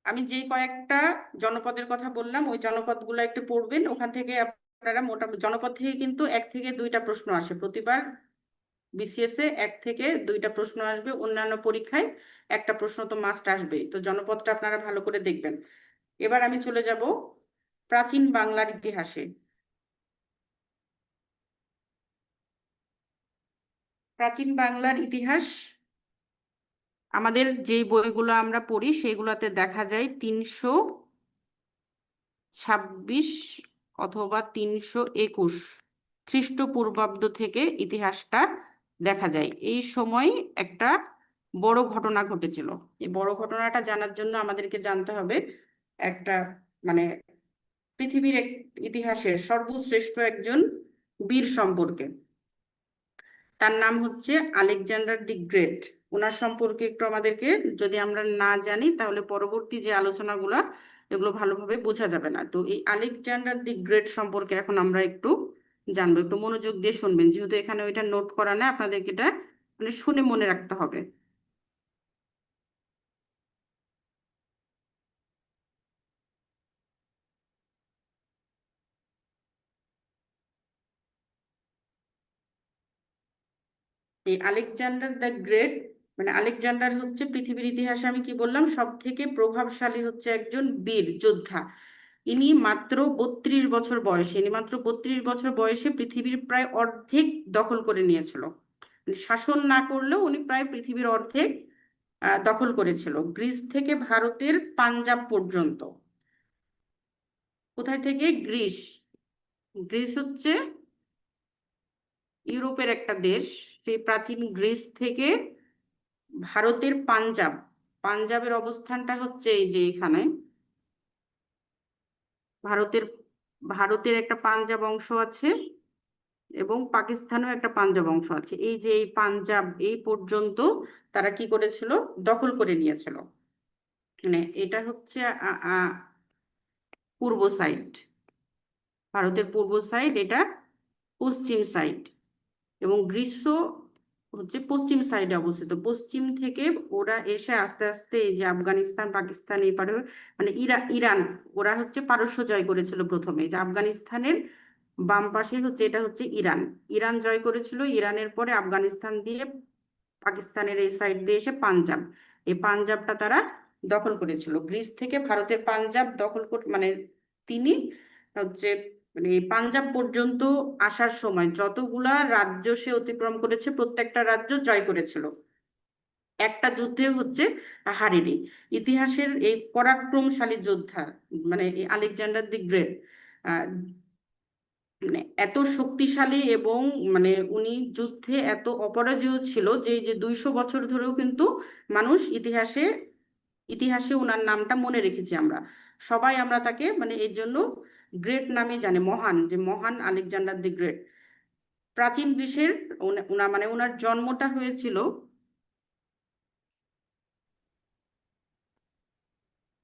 আমি যে কয়েকটা জনপদের কথা বললাম ওই জনপদগুলো একটু পড়বেন, ওখান থেকে আপনারা মোটামুটি জনপদ থেকে কিন্তু 1 থেকে 2টা প্রশ্ন আসে প্রতিবার। BCS এ 1 থেকে 2টা প্রশ্ন আসবে, অন্যান্য পরীক্ষায় একটা প্রশ্ন তো মাস্ট আসবে। তো জনপদটা আপনারা ভালো করে দেখবেন। এবার আমি চলে যাব প্রাচীন বাংলার ইতিহাসে। প্রাচীন বাংলার ইতিহাস আমাদের যে বইগুলো আমরা পড়ি সেগুলোতে দেখা যায় 326 অথবা 321 খ্রিস্টপূর্বাব্দ থেকে ইতিহাসটা দেখা যায়। এই সময় একটা বড় ঘটনা ঘটেছিল। এই বড় ঘটনাটা জানার জন্য আমাদেরকে জানতে হবে একটা মানে পৃথিবীর ইতিহাসের সর্বশ্রেষ্ঠ একজন বীর সম্পর্কে। তার নাম হচ্ছে আলেকজান্ডার দি গ্রেট। ওনার সম্পর্কে একটু আমাদেরকে, যদি আমরা না জানি তাহলে পরবর্তী যে আলোচনাগুলো এগুলো ভালোভাবে বোঝা যাবে না। তো এই আলেকজান্ডার দি গ্রেট সম্পর্কে এখন আমরা একটু জানবো। একটু মনোযোগ দিয়ে শুনবেন, যেহেতু এখানে ওইটা নোট করা না, আপনাদেরকে এটা মানে শুনে মনে রাখতে হবে। এই আলেকজান্ডার দ্য গ্রেট মানে আলেকজান্ডার হচ্ছে পৃথিবীর ইতিহাসে, আমি কি বললাম, সব থেকে প্রভাবশালী হচ্ছে একজন বীর যোদ্ধা। ইনি মাত্র 32 বছর বয়সে, পৃথিবীর প্রায় অর্ধেক দখল করে নিয়েছিল। মানে শাসন না করলেও উনি প্রায় পৃথিবীর অর্ধেক দখল করেছিল, গ্রিস থেকে ভারতের পাঞ্জাব পর্যন্ত। কোথায় থেকে? গ্রিস। গ্রিস হচ্ছে ইউরোপের একটা দেশ। সেই প্রাচীন গ্রিস থেকে ভারতের পাঞ্জাব, পাঞ্জাবের অবস্থানটা হচ্ছে এই যে এখানে। ভারতের ভারতের একটা পাঞ্জাব অংশ আছে এবং পাকিস্তানেও একটা পাঞ্জাব অংশ আছে। এই যে এই পাঞ্জাব এই পর্যন্ত তারা কি করেছিল? দখল করে নিয়েছিল। মানে এটা হচ্ছে পূর্ব সাইড, ভারতের পূর্ব সাইড, এটা পশ্চিম সাইড, এবং গ্রীষ্ম হচ্ছে পশ্চিম সাইডে অবস্থিত। পশ্চিম থেকে ওরা এসে আস্তে আস্তে এই যে আফগানিস্তান, পাকিস্তান, এই পারে মানে ইরান, ওরা হচ্ছে পারস্য জয় করেছিল প্রথমে। যে আফগানিস্তানের বাম পাশে হচ্ছে, এটা হচ্ছে ইরান। ইরান জয় করেছিল, ইরানের পরে আফগানিস্তান দিয়ে পাকিস্তানের এই সাইড দিয়ে এসে পাঞ্জাব, এই পাঞ্জাবটা তারা দখল করেছিল। গ্রিস থেকে ভারতের পাঞ্জাব দখল করে, মানে তিনি হচ্ছে মানে এই পাঞ্জাব পর্যন্ত আসার সময় যতগুলা রাজ্য সে অতিক্রম করেছে প্রত্যেকটা রাজ্য জয় করেছিল। একটা যুদ্ধে হচ্ছে হারেনি। ইতিহাসের এই পরাক্রমশালী যোদ্ধা মানে এই আলেকজান্ডার দি গ্রেট মানে এত শক্তিশালী, এবং মানে উনি যুদ্ধে এত অপরাজেয় ছিল যে এই যে 200 বছর ধরেও কিন্তু মানুষ ইতিহাসে ইতিহাসে ওনার নামটা মনে রেখেছি আমরা সবাই। আমরা তাকে মানে এই জন্য গ্রেট নামে জানে, মহান, যে মহান আলেকজান্ডার দি গ্রেট। প্রাচীন গ্রিসের মানে ওনার জন্মটা হয়েছিল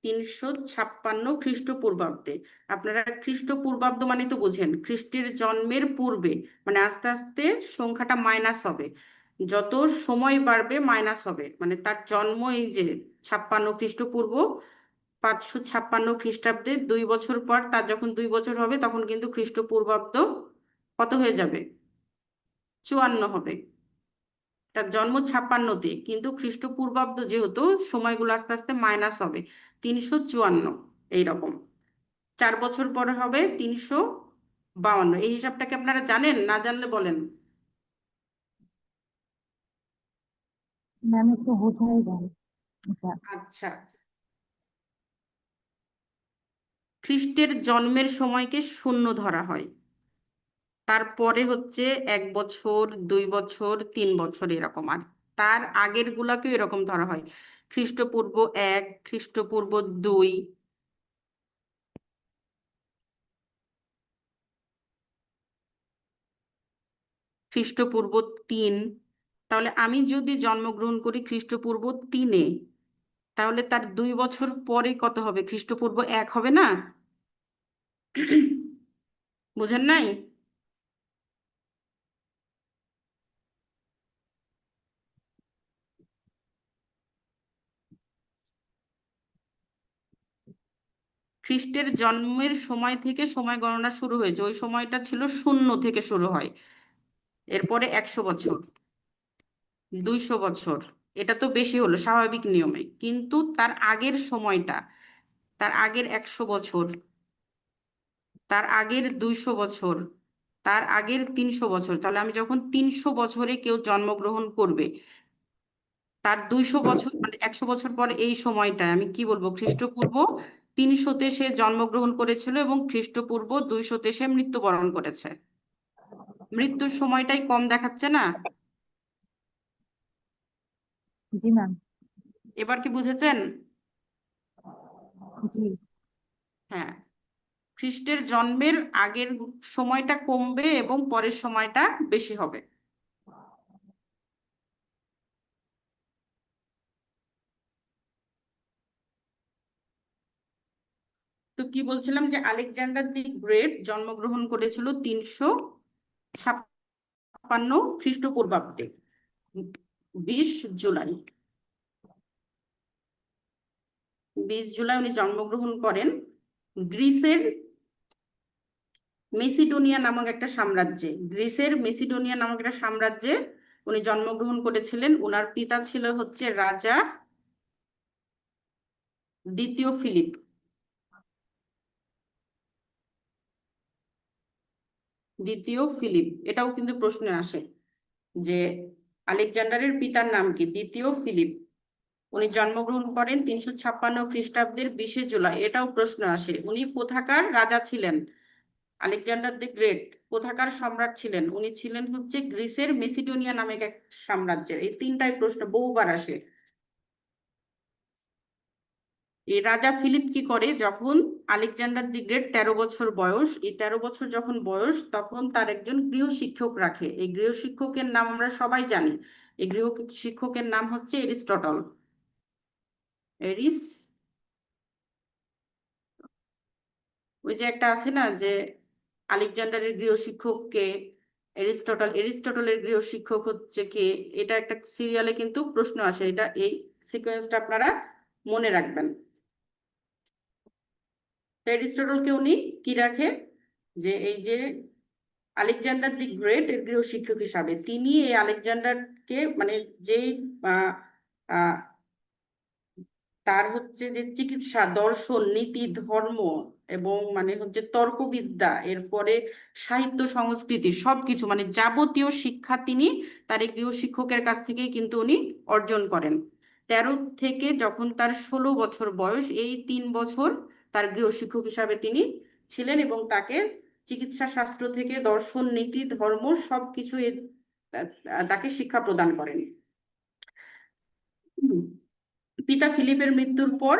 356 খ্রিস্টপূর্বাব্দে। আপনারা খ্রিস্টপূর্বাব্দ মানে তো বোঝেন খ্রিস্টের জন্মের পূর্বে, মানে আস্তে আস্তে সংখ্যাটা মাইনাস হবে, যত সময় বাড়বে মাইনাস হবে। মানে তার জন্ম এই যে 56 খ্রিস্টপূর্ব, 556 খ্রিস্টাব্দে 2 বছর পর, তার যখন 2 বছর হবে তখন কিন্তু খ্রিস্টপূর্বাব্দ কত হয়ে যাবে? 54 হবে। তার জন্ম 56-তে, কিন্তু খ্রিস্টপূর্বাব্দ যেহেতু সময়গুলো আস্তে আস্তে মাইনাস হবে, 354 এইরকম। 4 বছর পরে হবে 352। এই হিসাবটাকে আপনারা জানেন? না জানলে বলেন। ম্যাম একটু বোঝাই দেন এটা। আচ্ছা, খ্রিস্টের জন্মের সময়কে শূন্য ধরা হয়, তারপরে হচ্ছে 1 বছর, 2 বছর, 3 বছর এরকম, আর তার আগের গুলাকেও এরকম ধরা হয়। খ্রিস্টপূর্ব 1, খ্রিস্টপূর্ব 2, খ্রিস্টপূর্ব 3। তাহলে আমি যদি জন্মগ্রহণ করি খ্রিস্টপূর্ব 3-এ, তাহলে তার 2 বছর পরে কত হবে? খ্রিস্টপূর্ব 1 হবে না? বুঝেন নাই? খ্রিস্টের জন্মের সময় থেকে সময় গণনা শুরু হয়েছে, ওই সময়টা ছিল 0 থেকে শুরু হয়, এরপরে 100 বছর। 200 বছর, এটা তো বেশি হলো স্বাভাবিক নিয়মে, কিন্তু তার আগের সময়টা, তার আগের 100 বছর, তার আগের 200 বছর, তার আগের 300 বছর, তাহলে আমি যখন 300 বছরে কেউ জন্মগ্রহণ করবে, তার 200 বছর মানে 100 বছর পর এই সময়টায় আমি কি বলবো, খ্রিস্টপূর্ব 300-তে সে জন্মগ্রহণ করেছিল এবং খ্রিস্টপূর্ব 200-তে সে মৃত্যুবরণ করেছে। মৃত্যুর সময়টাই কম দেখাচ্ছে না? জি ম্যাম। এবার কি বুঝেছেন? জি। হ্যাঁ, খ্রিস্টের জন্মের আগের সময়টা কমবে এবং পরের সময়টা বেশি হবে। তো কি বলছিলাম, যে আলেকজান্ডার দি গ্রেট জন্মগ্রহণ করেছিল 356 খ্রিস্টপূর্বাব্দে 20 জুলাই। 20 জুলাই উনি জন্মগ্রহণ করেন গ্রিসের মেসিডোনিয়া নামক একটা সাম্রাজ্যে। গ্রিসের মেসিডোনিয়া নামক একটা সাম্রাজ্যে উনি জন্মগ্রহণ করেছিলেন। ওনার পিতা ছিল হচ্ছে রাজা দ্বিতীয় ফিলিপ। দ্বিতীয় ফিলিপ, এটাও কিন্তু প্রশ্নে আসে যে আলেকজান্ডারের পিতার নাম কি? দ্বিতীয় ফিলিপ। উনি জন্মগ্রহণ করেন 356 খ্রিস্টাব্দের 20 জুলাই। এটাও প্রশ্ন আসে, উনি কোথাকার রাজা ছিলেন? আলেকজান্ডার দ্য গ্রেট কোথাকার সম্রাট ছিলেন? উনি ছিলেন হচ্ছে গ্রিসের মেসিডোনিয়া নামক এক সাম্রাজ্যের। এই তিনটাই প্রশ্ন বহুবার আসে। এই রাজা ফিলিপ কি করে, যখন আলেকজান্ডার দি গ্রেট 13 বছর বয়স, এই 13 বছর যখন বয়স, তখন তার একজন গৃহশিক্ষক রাখে। এই গৃহশিক্ষকের নাম আমরা সবাই জানি। এই গৃহ শিক্ষকের নাম হচ্ছে এরিস্টটল। এরিস, ওই যে একটা আছে না যে আলেকজান্ডারের গৃহশিক্ষককে এরিস্টটল, এরিস্টটলের গৃহশিক্ষক হচ্ছে কে, এটা একটা সিরিয়ালে কিন্তু প্রশ্ন আসে। এটা এই সিকোয়েন্সটা আপনারা মনে রাখবেন। এরিস্টটলকে উনি কি রাখে, যে এই যে আলেকজান্ডার দি গ্রেট এর গৃহশিক্ষক হিসাবে, তিনি এই আলেকজান্ডারকে মানে যেই আহ, আহ, তার হচ্ছে যে চিকিৎসা, দর্শন, নীতি, ধর্ম এবং মানে হচ্ছে তর্কবিদ্যা, এরপরে সাহিত্য, সংস্কৃতি, সবকিছু মানে যাবতীয় শিক্ষা তিনি তার এই গৃহশিক্ষকের কাছ থেকেই কিন্তু উনি অর্জন করেন। 13 থেকে যখন তার 16 বছর বয়স, এই 3 বছর তার গৃহশিক্ষক হিসাবে তিনি ছিলেন এবং তাকে চিকিৎসা শাস্ত্র থেকে দর্শন, নীতি, ধর্ম সবকিছু তাকে শিক্ষা প্রদান করেন। পিতা ফিলিপের মৃত্যুর পর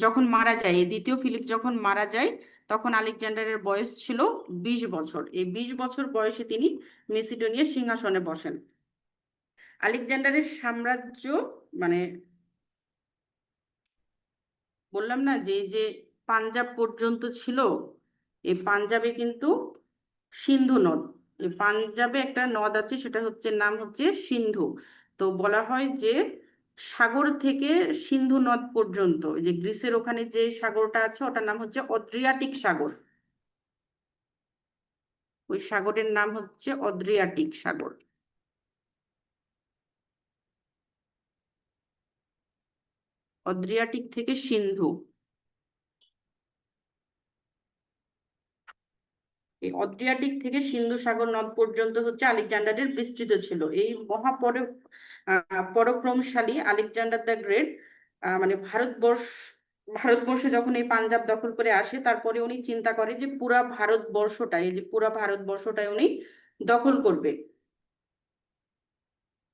যখন মারা যায়, দ্বিতীয় ফিলিপ যখন মারা যায়, তখন আলেকজান্ডারের বয়স ছিল 20 বছর। এই 20 বছর বয়সে তিনি মেসিডোনিয়ার সিংহাসনে বসেন। আলেকজান্ডারের সাম্রাজ্য মানে বললাম না যে এই যে পাঞ্জাব পর্যন্ত ছিল, এই পাঞ্জাবে কিন্তু সিন্ধু নদ, এই পাঞ্জাবে একটা নদ আছে, সেটা হচ্ছে নাম হচ্ছে সিন্ধু। তো বলা হয় যে সাগর থেকে সিন্ধু নদ পর্যন্ত, এই যে গ্রিসের ওখানে যে সাগরটা আছে ওটার নাম হচ্ছে অদ্রিয়াটিক সাগর। ওই সাগরের নাম হচ্ছে অদ্রিয়াটিক সাগর। অদ্রিয়াটিক থেকে সিন্ধু, এই অদ্রিয়াটিক থেকে সিন্ধু সাগর নদ পর্যন্ত হচ্ছে আলেকজান্ডারের বিস্তৃত ছিল। এই পরাক্রমশালী আলেকজান্ডার দ্য গ্রেট মানে ভারতবর্ষে যখন এই পাঞ্জাব দখল করে আসে, তারপরে উনি চিন্তা করে যে পুরা ভারতবর্ষটাই, এই যে পুরা ভারতবর্ষটাই উনি দখল করবে।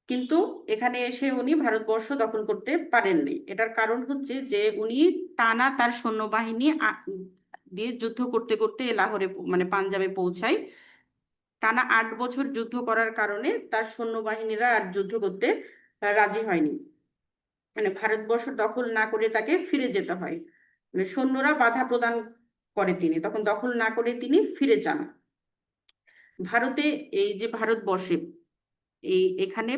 কিন্তু এখানে এসে উনি ভারতবর্ষ দখল করতে পারেননি। এটার কারণ হচ্ছে যে উনি টানা তার সৈন্যবাহিনী দিয়ে যুদ্ধ করতে করতে লাহোরে মানে পাঞ্জাবে পৌঁছায়। টানা 8 বছর যুদ্ধ করার কারণে তার সৈন্যবাহিনীরা আর যুদ্ধ করতে রাজি হয়নি। মানে ভারতবর্ষ দখল না করে তাকে ফিরে যেতে হয়। মানে সৈন্যরা বাধা প্রদান করে, তিনি তখন দখল না করে তিনি ফিরে যান ভারতে। এই যে ভারতবর্ষে এখানে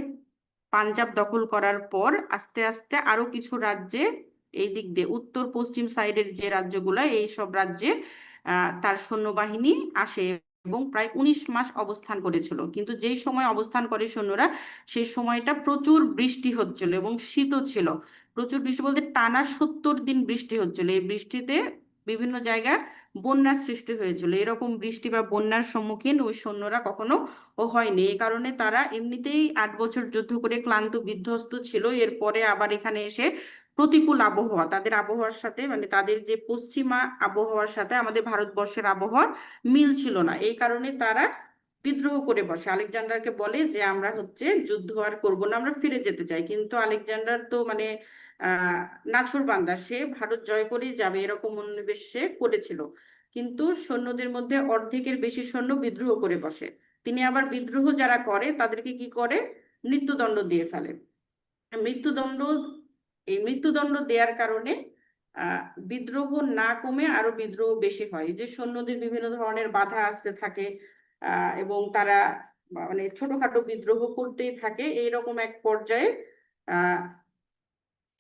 পাঞ্জাব দখল করার পর আস্তে আস্তে আরো কিছু রাজ্যে, এই দিক দিয়ে উত্তর পশ্চিম সাইডের যে রাজ্যগুলা, এই সব রাজ্যে তার সৈন্যবাহিনী আসে এবং প্রায় 19 মাস অবস্থান করেছিল। কিন্তু যেই সময় অবস্থান করে সৈন্যরা, সেই সময়টা প্রচুর বৃষ্টি হচ্ছিল এবং শীতও ছিল। প্রচুর বৃষ্টি বলতে টানা 70 দিন বৃষ্টি হচ্ছিল। এই বৃষ্টিতে বিভিন্ন জায়গায় বন্যার সৃষ্টি হয়েছিল। এরকম বৃষ্টি বা বন্যার সম্মুখীন ওই সৈন্যরা কখনো হয়নি। এই কারণে তারা এমনিতেই 8 বছর যুদ্ধ করে ক্লান্ত বিধ্বস্ত ছিল। এরপরে আবার এখানে এসে প্রতিকূল আবহাওয়া, তাদের আবহাওয়ার সাথে মানে তাদের যে পশ্চিমা আবহাওয়ার সাথে আমাদের ভারতবর্ষের আবহাওয়ার মিল ছিল না। এই কারণে তারা বিদ্রোহ করে বসে। আলেকজান্ডারকে বলে যে আমরা হচ্ছে যুদ্ধ আর করবো না, আমরা ফিরে যেতে চাই। কিন্তু আলেকজান্ডার তো মানে আহ নাছোড়বান্দা, সে ভারত জয় করেই যাবে এরকম মনোনিবেশ সে করেছিল। কিন্তু সৈন্যদের মধ্যে অর্ধেকের বেশি সৈন্য বিদ্রোহ করে বসে। তিনি আবার বিদ্রোহ যারা করে তাদেরকে কি করে, মৃত্যুদণ্ড দিয়ে ফেলে। মৃত্যুদণ্ড এই মৃত্যুদণ্ড দেওয়ার কারণে আহ বিদ্রোহ না কমে আরো বিদ্রোহ বেশি হয়। যে সৈন্যদের বিভিন্ন ধরনের বাধা আসতে থাকে এবং তারা মানে ছোটখাটো বিদ্রোহ করতেই থাকে। এইরকম এক পর্যায়ে আহ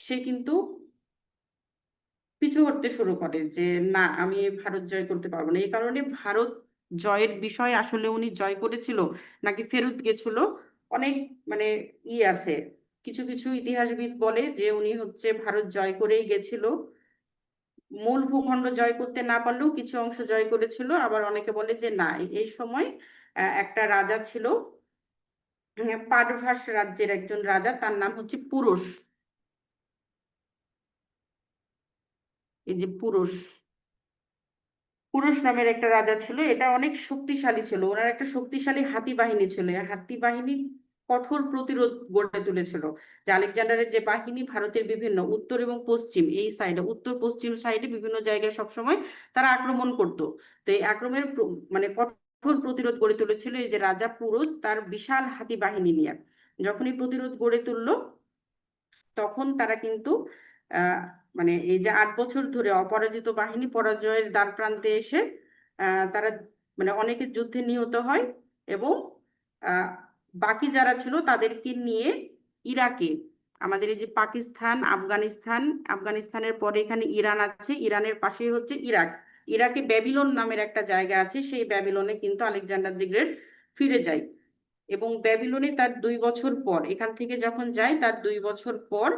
সে কিন্তু পিছু হটতে শুরু করে যে না, আমি ভারত জয় করতে পারবো না। এই কারণে ভারত জয়ের বিষয় আসলে উনি জয় করেছিল নাকি ফেরত গেছিল, অনেক মানে আছে। কিছু কিছু ইতিহাসবিদ বলে যে উনি হচ্ছে ভারত জয় করেই গেছিল, মূল ভূখণ্ড জয় করতে না পারলেও কিছু অংশ জয় করেছিল। আবার অনেকে বলে যে না, এই সময় একটা রাজা ছিল, পারভাস রাজ্যের একজন রাজা, তার নাম হচ্ছে পুরুষ। এই যে পুরুষ পুরুষ নামের একটা রাজা ছিল, এটা অনেক শক্তিশালী ছিল। ওনার একটা শক্তিশালী হাতি বাহিনী ছিল। এই হাতি বাহিনী কঠোর প্রতিরোধ গড়ে তুলেছিল। যে আলেকজান্ডারের যে বাহিনী ভারতের বিভিন্ন উত্তর এবং পশ্চিম, এই সাইডে উত্তর পশ্চিম সাইডে বিভিন্ন জায়গায় সবসময় তারা আক্রমণ করত। তো এই আক্রমণের মানে কঠোর প্রতিরোধ গড়ে তুলেছিল এই যে রাজা পুরুষ তার বিশাল হাতি বাহিনী নিয়ে। যখনই প্রতিরোধ গড়ে তুললো, তখন তারা কিন্তু আহ মানে এই যে 8 বছর ধরে অপরাজিত বাহিনী পরাজয়ের দ্বার প্রান্তে এসে তারা মানে অনেকে যুদ্ধে নিহত হয় এবং আহ বাকি যারা ছিল তাদেরকে নিয়ে ইরাকে, আমাদের এই যে পাকিস্তান, আফগানিস্তানের পরে এখানে ইরান আছে, ইরানের পাশেই হচ্ছে ইরাক। ইরাকে ব্যাবিলন নামের একটা জায়গা আছে, সেই ব্যাবিলনে কিন্তু আলেকজান্ডার দি গ্রেট ফিরে যায়। এবং ব্যাবিলনে তার 2 বছর পর, এখান থেকে যখন যায় তার 2 বছর পর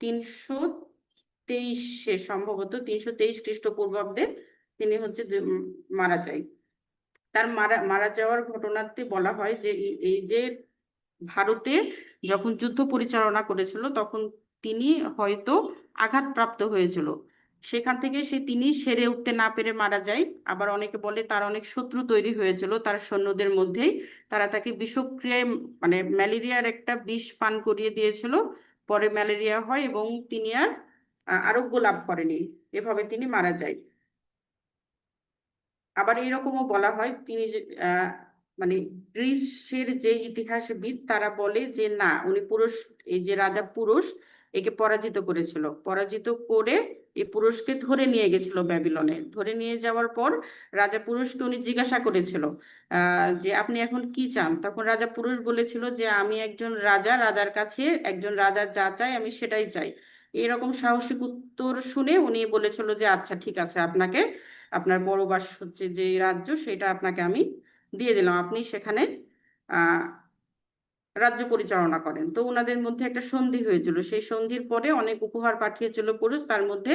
323 সম্ভবত 323 খ্রিস্টপূর্বাব্দে তিনি হচ্ছে মারা যায়। তার মারা মারা যাওয়ার ঘটনাতে বলা হয় যে এই যে ভারতে যখন যুদ্ধ পরিচালনা করেছিল তখন তিনি হয়তো আঘাতপ্রাপ্ত হয়েছিল। সেখান থেকে তিনি সেরে উঠতে না পেরে মারা যায়। আবার অনেকে বলে তার অনেক শত্রু তৈরি হয়েছিল তার সৈন্যদের মধ্যেই, তারা তাকে বিষক্রিয়ায় মানে ম্যালেরিয়ার একটা বিষ পান করিয়ে দিয়েছিল। পরে ম্যালেরিয়া হয় এবং তিনি আর আরোগ্য লাভ করেনি, এভাবে তিনি মারা যায়। আবার এরকমও বলা হয় তিনি যে মানে গ্রিসের যে ইতিহাসবিদ তারা বলে যে না, উনি পুরুষ, এই যে রাজা পুরুষ একে পরাজিত করেছিল। পরাজিত করে এই পুরুষকে ধরে নিয়ে গেছিল ব্যাবিলনে। ধরে নিয়ে যাওয়ার পর রাজা পুরুষকে উনি জিজ্ঞাসা করেছিল যে আপনি এখন কি চান। তখন রাজা পুরুষ বলেছিল যে আমি একজন রাজা, রাজার কাছে একজন রাজা যা চাই আমি সেটাই চাই। এরকম সাহসিক উত্তর শুনে উনি বলেছিল যে আচ্ছা ঠিক আছে, আপনাকে আপনার বড়বাস হচ্ছে যে রাজ্য সেটা আপনাকে আমি দিয়ে দিলাম, আপনি সেখানে আহ রাজ্য পরিচালনা করেন। তো ওনাদের মধ্যে একটা সন্ধি হয়েছিল, সেই সন্ধির পরে অনেক উপহার পাঠিয়েছিল পুরুষ, তার মধ্যে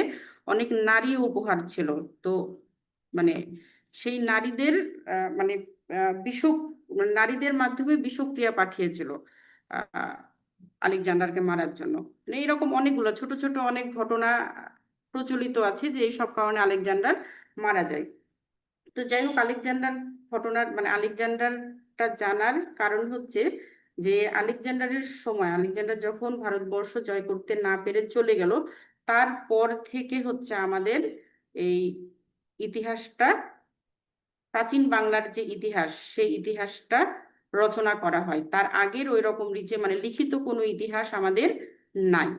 অনেক নারী উপহার ছিল। তো মানে সেই নারীদের মানে বিষক নারীদের মাধ্যমে বিষক্রিয়া পাঠিয়েছিল আহ আলেকজান্ডারকে মারার জন্য। মানে এইরকম অনেকগুলো ছোট ছোট অনেক ঘটনা প্রচলিত আছে যে এইসব কারণে আলেকজান্ডার মারা যায়। তো যাই হোক, আলেকজান্ডার ঘটনার মানে আলেকজান্ডারটা জানার কারণ হচ্ছে যে আলেকজান্ডারের সময়, আলেকজান্ডার যখন ভারতবর্ষ জয় করতে না পেরে চলে গেল, তারপর থেকে হচ্ছে আমাদের এই ইতিহাসটা, প্রাচীন বাংলার যে ইতিহাস সেই ইতিহাসটা রচনা করা হয়। তার আগের ওই রকম মানে লিখিত কোনো ইতিহাস আমাদের নাই।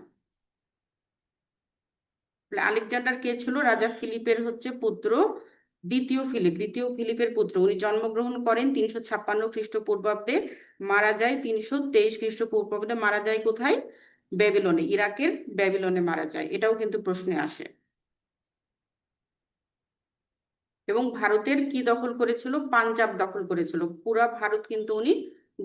আলেকজান্ডার কে ছিল? রাজা ফিলিপের হচ্ছে পুত্র, দ্বিতীয় ফিলিপের পুত্র। উনি জন্মগ্রহণ করেন 356 খ্রিস্টপূর্বাব্দে, মারা যায় 323 খ্রিস্টপূর্বাব্দে। মারা যায় কোথায়? ব্যাবিলনে, ইরাকের ব্যাবিলনে মারা যায়। এটাও কিন্তু প্রশ্নে আসে। এবং ভারতের কি দখল করেছিল? পাঞ্জাব দখল করেছিল। পুরা ভারত কিন্তু উনি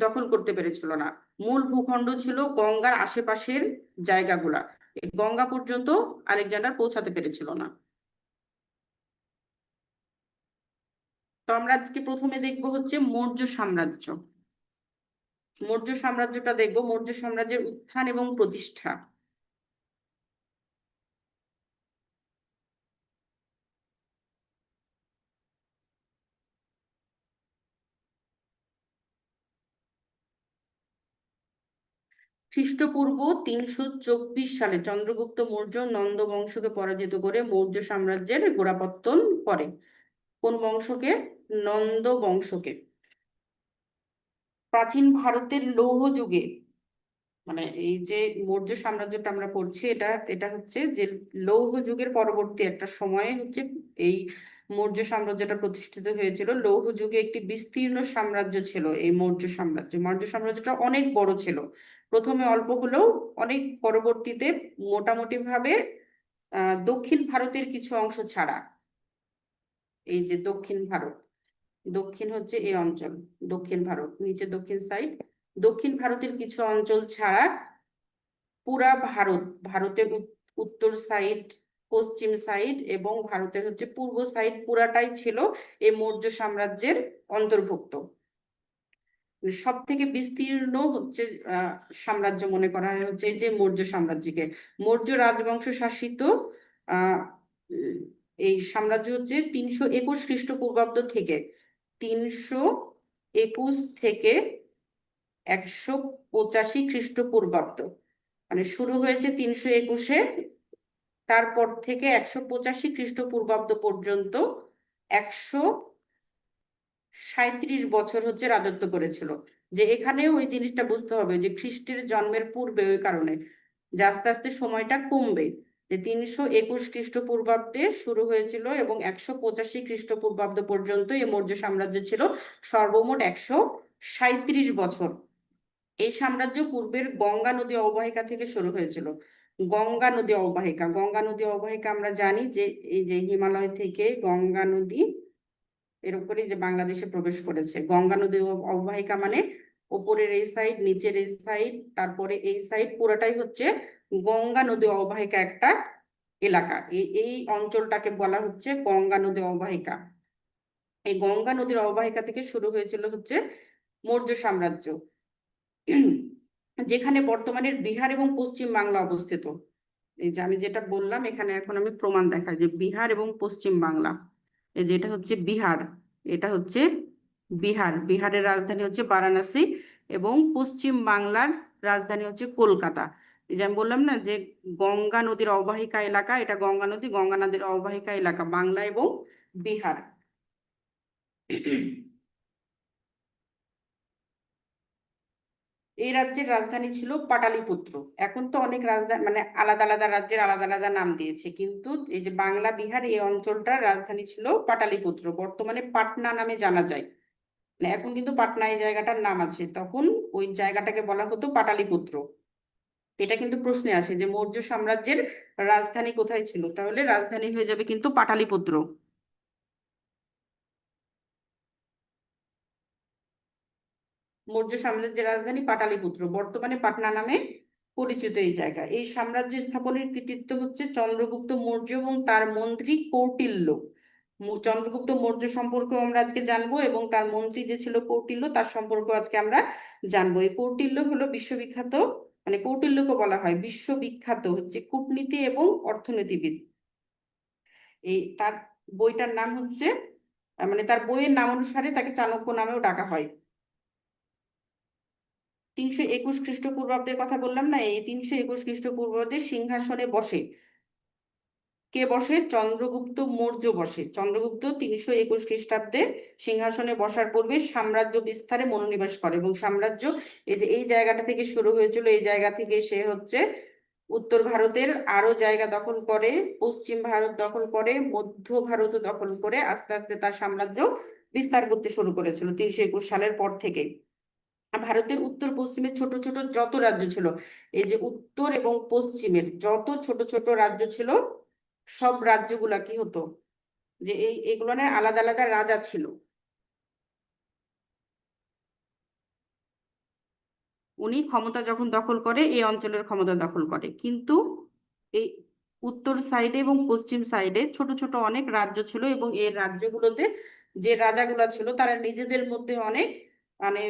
দখল করতে পেরেছিল না। মূল ভূখণ্ড ছিল গঙ্গার আশেপাশের জায়গাগুলা, এই গঙ্গা পর্যন্ত আলেকজান্ডার পৌঁছাতে পেরেছিল না। তো আমরা আজকে প্রথমে দেখব হচ্ছে মৌর্য সাম্রাজ্য। মৌর্য সাম্রাজ্যটা দেখব, মৌর্য সাম্রাজ্যের উত্থান এবং প্রতিষ্ঠা। খ্রিস্টপূর্ব 324 সালে চন্দ্রগুপ্ত মৌর্য নন্দ বংশকে পরাজিত করে মৌর্য সাম্রাজ্যের গোড়াপত্তন করে। কোন বংশকে? নন্দ বংশকে। প্রাচীন ভারতের লৌহ যুগে, মানে এই যে মৌর্য সাম্রাজ্যটা আমরা পড়ছি, এটা এটা হচ্ছে যে লৌহ যুগের পরবর্তী একটা সময়ে হচ্ছে এই মৌর্য সাম্রাজ্যটা প্রতিষ্ঠিত হয়েছিল। লৌহ যুগে একটি বিস্তীর্ণ সাম্রাজ্য ছিল এই মৌর্য সাম্রাজ্য। মৌর্য সাম্রাজ্যটা অনেক বড় ছিল, প্রথমে অল্প হলেও অনেক পরবর্তীতে মোটামুটি ভাবে দক্ষিণ ভারতের কিছু অংশ ছাড়া, এই যে দক্ষিণ ভারত, দক্ষিণ হচ্ছে এই অঞ্চল, দক্ষিণ ভারত নিচে দক্ষিণ সাইড, দক্ষিণ ভারতের কিছু অঞ্চল ছাড়া পুরা ভারত, ভারতের উত্তর সাইড, পশ্চিম সাইড এবং ভারতের হচ্ছে পূর্ব সাইড পুরাটাই ছিল এই মৌর্য সাম্রাজ্যের অন্তর্ভুক্ত। সব থেকে বিস্তীর্ণ হচ্ছে সাম্রাজ্য মনে করা হয় হচ্ছে যে মৌর্য সাম্রাজ্যকে। মৌর্য রাজবংশ শাসিত এই সাম্রাজ্য হচ্ছে 321 খ্রিস্টপূর্বাব্দ থেকে 321 থেকে 185 খ্রিস্টপূর্বাব্দ, মানে শুরু হয়েছে 321-এ, তারপর থেকে 185 খ্রিস্টপূর্বাব্দ পর্যন্ত 137 বছর হচ্ছে রাজত্ব করেছিল। যে এখানেও ওই জিনিসটা বুঝতে হবে যে খ্রিস্টের জন্মের পূর্বে, ওই কারণে যে আস্তে আস্তে সময়টা কমবে, যে 321 খ্রিস্টপূর্বাব্দে শুরু হয়েছিল এবং 185 খ্রিস্টপূর্বাব্দ পর্যন্ত এই মৌর্য সাম্রাজ্য ছিল সর্বমোট 137 বছর। এই সাম্রাজ্য পূর্বের গঙ্গা নদী অববাহিকা থেকে শুরু হয়েছিল। গঙ্গা নদী অববাহিকা, গঙ্গা নদী অববাহিকা আমরা জানি যে এই যে হিমালয় থেকে গঙ্গা নদী এর উপরে যে বাংলাদেশে প্রবেশ করেছে। গঙ্গা নদী অববাহিকা মানে উপরের এই সাইড, নিচের এই সাইড, তারপরে এই সাইড পুরোটাই হচ্ছে গঙ্গা নদী অববাহিকা একটা এলাকা। এই অঞ্চলটাকে বলা হচ্ছে গঙ্গা নদী অববাহিকা। এই গঙ্গা নদীর অববাহিকা থেকে শুরু হয়েছিল হচ্ছে মৌর্য সাম্রাজ্য, যেখানে বর্তমানের বিহার এবং পশ্চিম বাংলা অবস্থিত। এই যে আমি যেটা বললাম, এখানে এখন আমি প্রমাণ দেখাই যে বিহার এবং পশ্চিম বাংলা, এই যে এটা হচ্ছে বিহার, এটা হচ্ছে বিহার, বিহারের রাজধানী হচ্ছে বারাণসী এবং পশ্চিম বাংলার রাজধানী হচ্ছে কলকাতা। এই যে আমি বললাম না যে গঙ্গা নদীর অববাহিকা এলাকা, এটা গঙ্গা নদী, গঙ্গা নদীর অববাহিকা এলাকা বাংলা এবং বিহার। এই রাজ্যের রাজধানী ছিল পাটালিপুত্র। এখন তো অনেক রাজধানী মানে আলাদা আলাদা রাজ্যের আলাদা আলাদা নাম দিয়েছে, কিন্তু এই যে বাংলা বিহার এই অঞ্চলটার রাজধানী ছিল পাটালিপুত্র, বর্তমানে পাটনা নামে জানা যায়। মানে এখন কিন্তু পাটনা এই জায়গাটার নাম আছে, তখন ওই জায়গাটাকে বলা হতো পাটালিপুত্র। এটা কিন্তু প্রশ্নে আসে যে মৌর্য সাম্রাজ্যের রাজধানী কোথায় ছিল, তাহলে রাজধানী হয়ে যাবে কিন্তু পাটালিপুত্র। মৌর্য সাম্রাজ্যের রাজধানী পাটালিপুত্র, বর্তমানে পাটনা নামে পরিচিত এই জায়গা। এই সাম্রাজ্য স্থাপনের কৃতিত্ব হচ্ছে চন্দ্রগুপ্ত মৌর্য এবং তার মন্ত্রী কৌটিল্য। চন্দ্রগুপ্ত মৌর্য সম্পর্কেও আমরা আজকে জানবো এবং তার মন্ত্রী যে ছিল কৌটিল্য, তার সম্পর্কেও আজকে আমরা জানবো। এই কৌটিল্য হলো বিশ্ববিখ্যাত, মানে কৌটিল্যকে বলা হয় বিশ্ববিখ্যাত হচ্ছে কূটনীতি এবং অর্থনীতিবিদ। এই তার বইটার নাম হচ্ছে, মানে তার বইয়ের নাম অনুসারে তাকে চাণক্য নামেও ডাকা হয়। 321 খ্রিস্টপূর্বাব্দের কথা বললাম না, এই 321 খ্রিস্টপূর্বাব্দে সিংহাসনে বসে কে বসে? চন্দ্রগুপ্ত মৌর্য বসে। চন্দ্রগুপ্ত 321 খ্রিস্টাব্দে সিংহাসনে বসার পূর্বে সাম্রাজ্য বিস্তারে মনোনিবেশ করে এবং সাম্রাজ্য এই যে এই জায়গাটা থেকে শুরু হয়েছিল, এই জায়গা থেকে সে হচ্ছে উত্তর ভারতের আরো জায়গা দখল করে, পশ্চিম ভারত দখল করে, মধ্য ভারত দখল করে আস্তে আস্তে তার সাম্রাজ্য বিস্তার করতে শুরু করেছিল 321 সালের পর থেকে। ভারতের উত্তর পশ্চিমে ছোট ছোট যত রাজ্য ছিল, এই যে উত্তর এবং পশ্চিমের যত ছোট ছোট রাজ্য ছিল, সব রাজ্যগুলা কি হতো? যে এগুলো আলাদা আলাদা রাজা ছিল। উনি ক্ষমতা যখন দখল করে এই অঞ্চলের ক্ষমতা দখল করে, কিন্তু এই উত্তর সাইডে এবং পশ্চিম সাইডে ছোট ছোট অনেক রাজ্য ছিল, এবং এই রাজ্যগুলোতে যে রাজাগুলা ছিল তারা নিজেদের মধ্যে অনেক মানে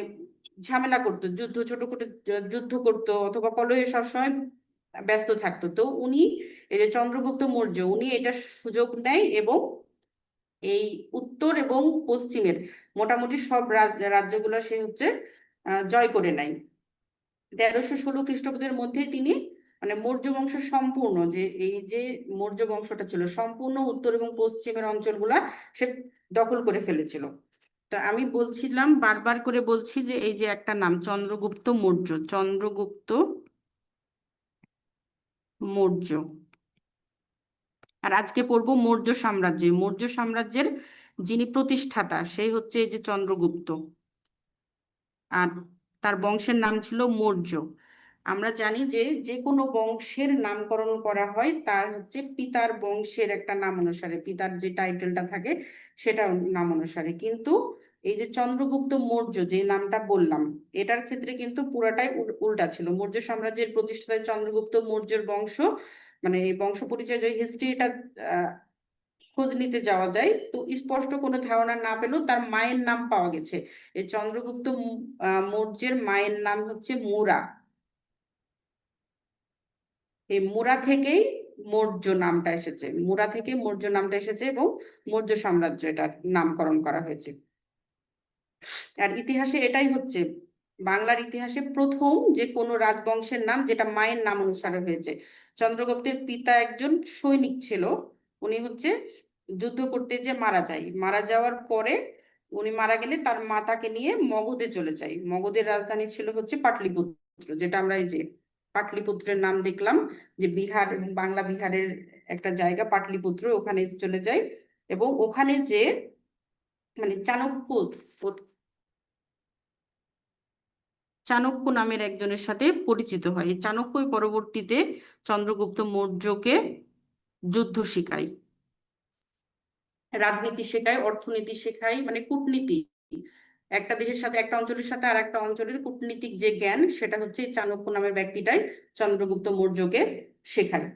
ঝামেলা করতো, ছোট যুদ্ধ করতো, অথবা কলহে সবসময় ব্যস্ত থাকতো। তো উনি এই যে চন্দ্রগুপ্ত মৌর্য, উনি এটা সুযোগ নেয় এবং এই উত্তর এবং পশ্চিমের মোটামুটি সব রাজ্যগুলো সে জয় করে নেয়। 1316 খ্রিস্টাব্দের মধ্যে তিনি মানে মৌর্য বংশ সম্পূর্ণ, যে এই যে মৌর্য বংশটা ছিল সম্পূর্ণ উত্তর এবং পশ্চিমের অঞ্চলগুলা সে দখল করে ফেলেছিল। তা আমি বলছিলাম, বারবার করে বলছি যে এই যে একটা নাম চন্দ্রগুপ্ত মৌর্য, চন্দ্রগুপ্ত মৌর্য। আর আজকে পড়বো মৌর্য সাম্রাজ্য। মৌর্য সাম্রাজ্যের যিনি প্রতিষ্ঠাতা সেই এই যে চন্দ্রগুপ্ত, আর তার বংশের নাম ছিল মৌর্য। আমরা জানি যে যে কোনো বংশের নামকরণ করা হয় তার পিতার বংশের একটা নাম অনুসারে, পিতার যে টাইটেলটা থাকে সেটা নাম অনুসারে। কিন্তু এই যে চন্দ্রগুপ্ত মৌর্য যে নামটা বললাম, এটার ক্ষেত্রে কিন্তু পুরাটাই উল্টা ছিল। মৌর্য সাম্রাজ্যের প্রতিষ্ঠাতা চন্দ্রগুপ্ত মৌর্যের বংশ, মানে এই বংশ পরিচয় যে হিস্ট্রি, এটা খোঁজ নিতে যাওয়া যায়, তো স্পষ্ট কোনো ধারণা না পেলেও তার মায়ের নাম পাওয়া গেছে। এই চন্দ্রগুপ্ত মৌর্যের মায়ের নাম মুরা। এই মুরা থেকেই মৌর্য নামটা এসেছে, মুরা থেকে মৌর্য নামটা এসেছে, এবং মৌর্য সাম্রাজ্য এটার নামকরণ করা হয়েছে। আর ইতিহাসে এটাই বাংলার ইতিহাসে প্রথম যে কোনো রাজবংশের নাম যেটা মায়ের নাম অনুসারে হয়েছে। চন্দ্রগুপ্তের পিতা একজন সৈনিক ছিল, উনি যুদ্ধ করতে যে মারা যায়, মারা যাওয়ার পরে উনি মারা গেলে তার মাতাকে নিয়ে মগধে চলে যায়। মগধের রাজধানী ছিল পাটলিপুত্র, যেটা আমরা এই যে পাটলিপুত্রের নাম দেখলাম, যে বিহার এবং বাংলা বিহারের একটা জায়গা পাটলিপুত্র, ওখানে চলে যায়। এবং ওখানে যে মানে চাণক্য নামের একজনের সাথে পরিচিত হয়। এই চাণক্যই পরবর্তীতে চন্দ্রগুপ্ত মৌর্যকে যুদ্ধ শেখায়, রাজনীতি শেখায়, অর্থনীতি শেখায়, মানে কূটনীতি। একটা দেশের সাথে, একটা অঞ্চলের সাথে আর একটা অঞ্চলের কূটনীতিক যে জ্ঞান, সেটা এই চাণক্য নামের ব্যক্তিটাই চন্দ্রগুপ্ত মৌর্যকে শেখায়।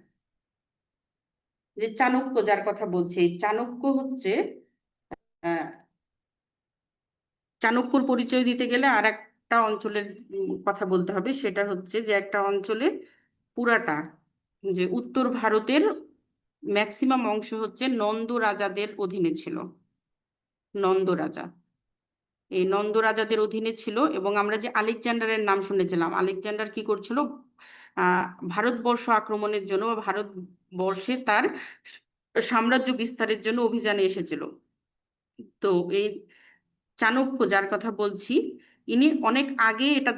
যে চাণক্য যার কথা বলছি, এই চাণক্য আহ চাণক্যর পরিচয় দিতে গেলে আর একটা অঞ্চলের কথা বলতে হবে। সেটা যে একটা অঞ্চলে পুরাটা, যে উত্তর ভারতের ম্যাক্সিমাম অংশ নন্দ রাজাদের অধীনে ছিল। নন্দ রাজা, এই নন্দ রাজাদের অধীনে ছিল। এবং আমরা যে আলেকজান্ডারের নাম শুনেছিলাম, আলেকজান্ডার কি করছিল, আহ ভারতবর্ষ আক্রমণের জন্য বা ভারতবর্ষে তার সাম্রাজ্য বিস্তারের জন্য অভিযানে এসেছিল। তো এই চাণক্য যার কথা বলছি, ইনি অনেক আগে এটা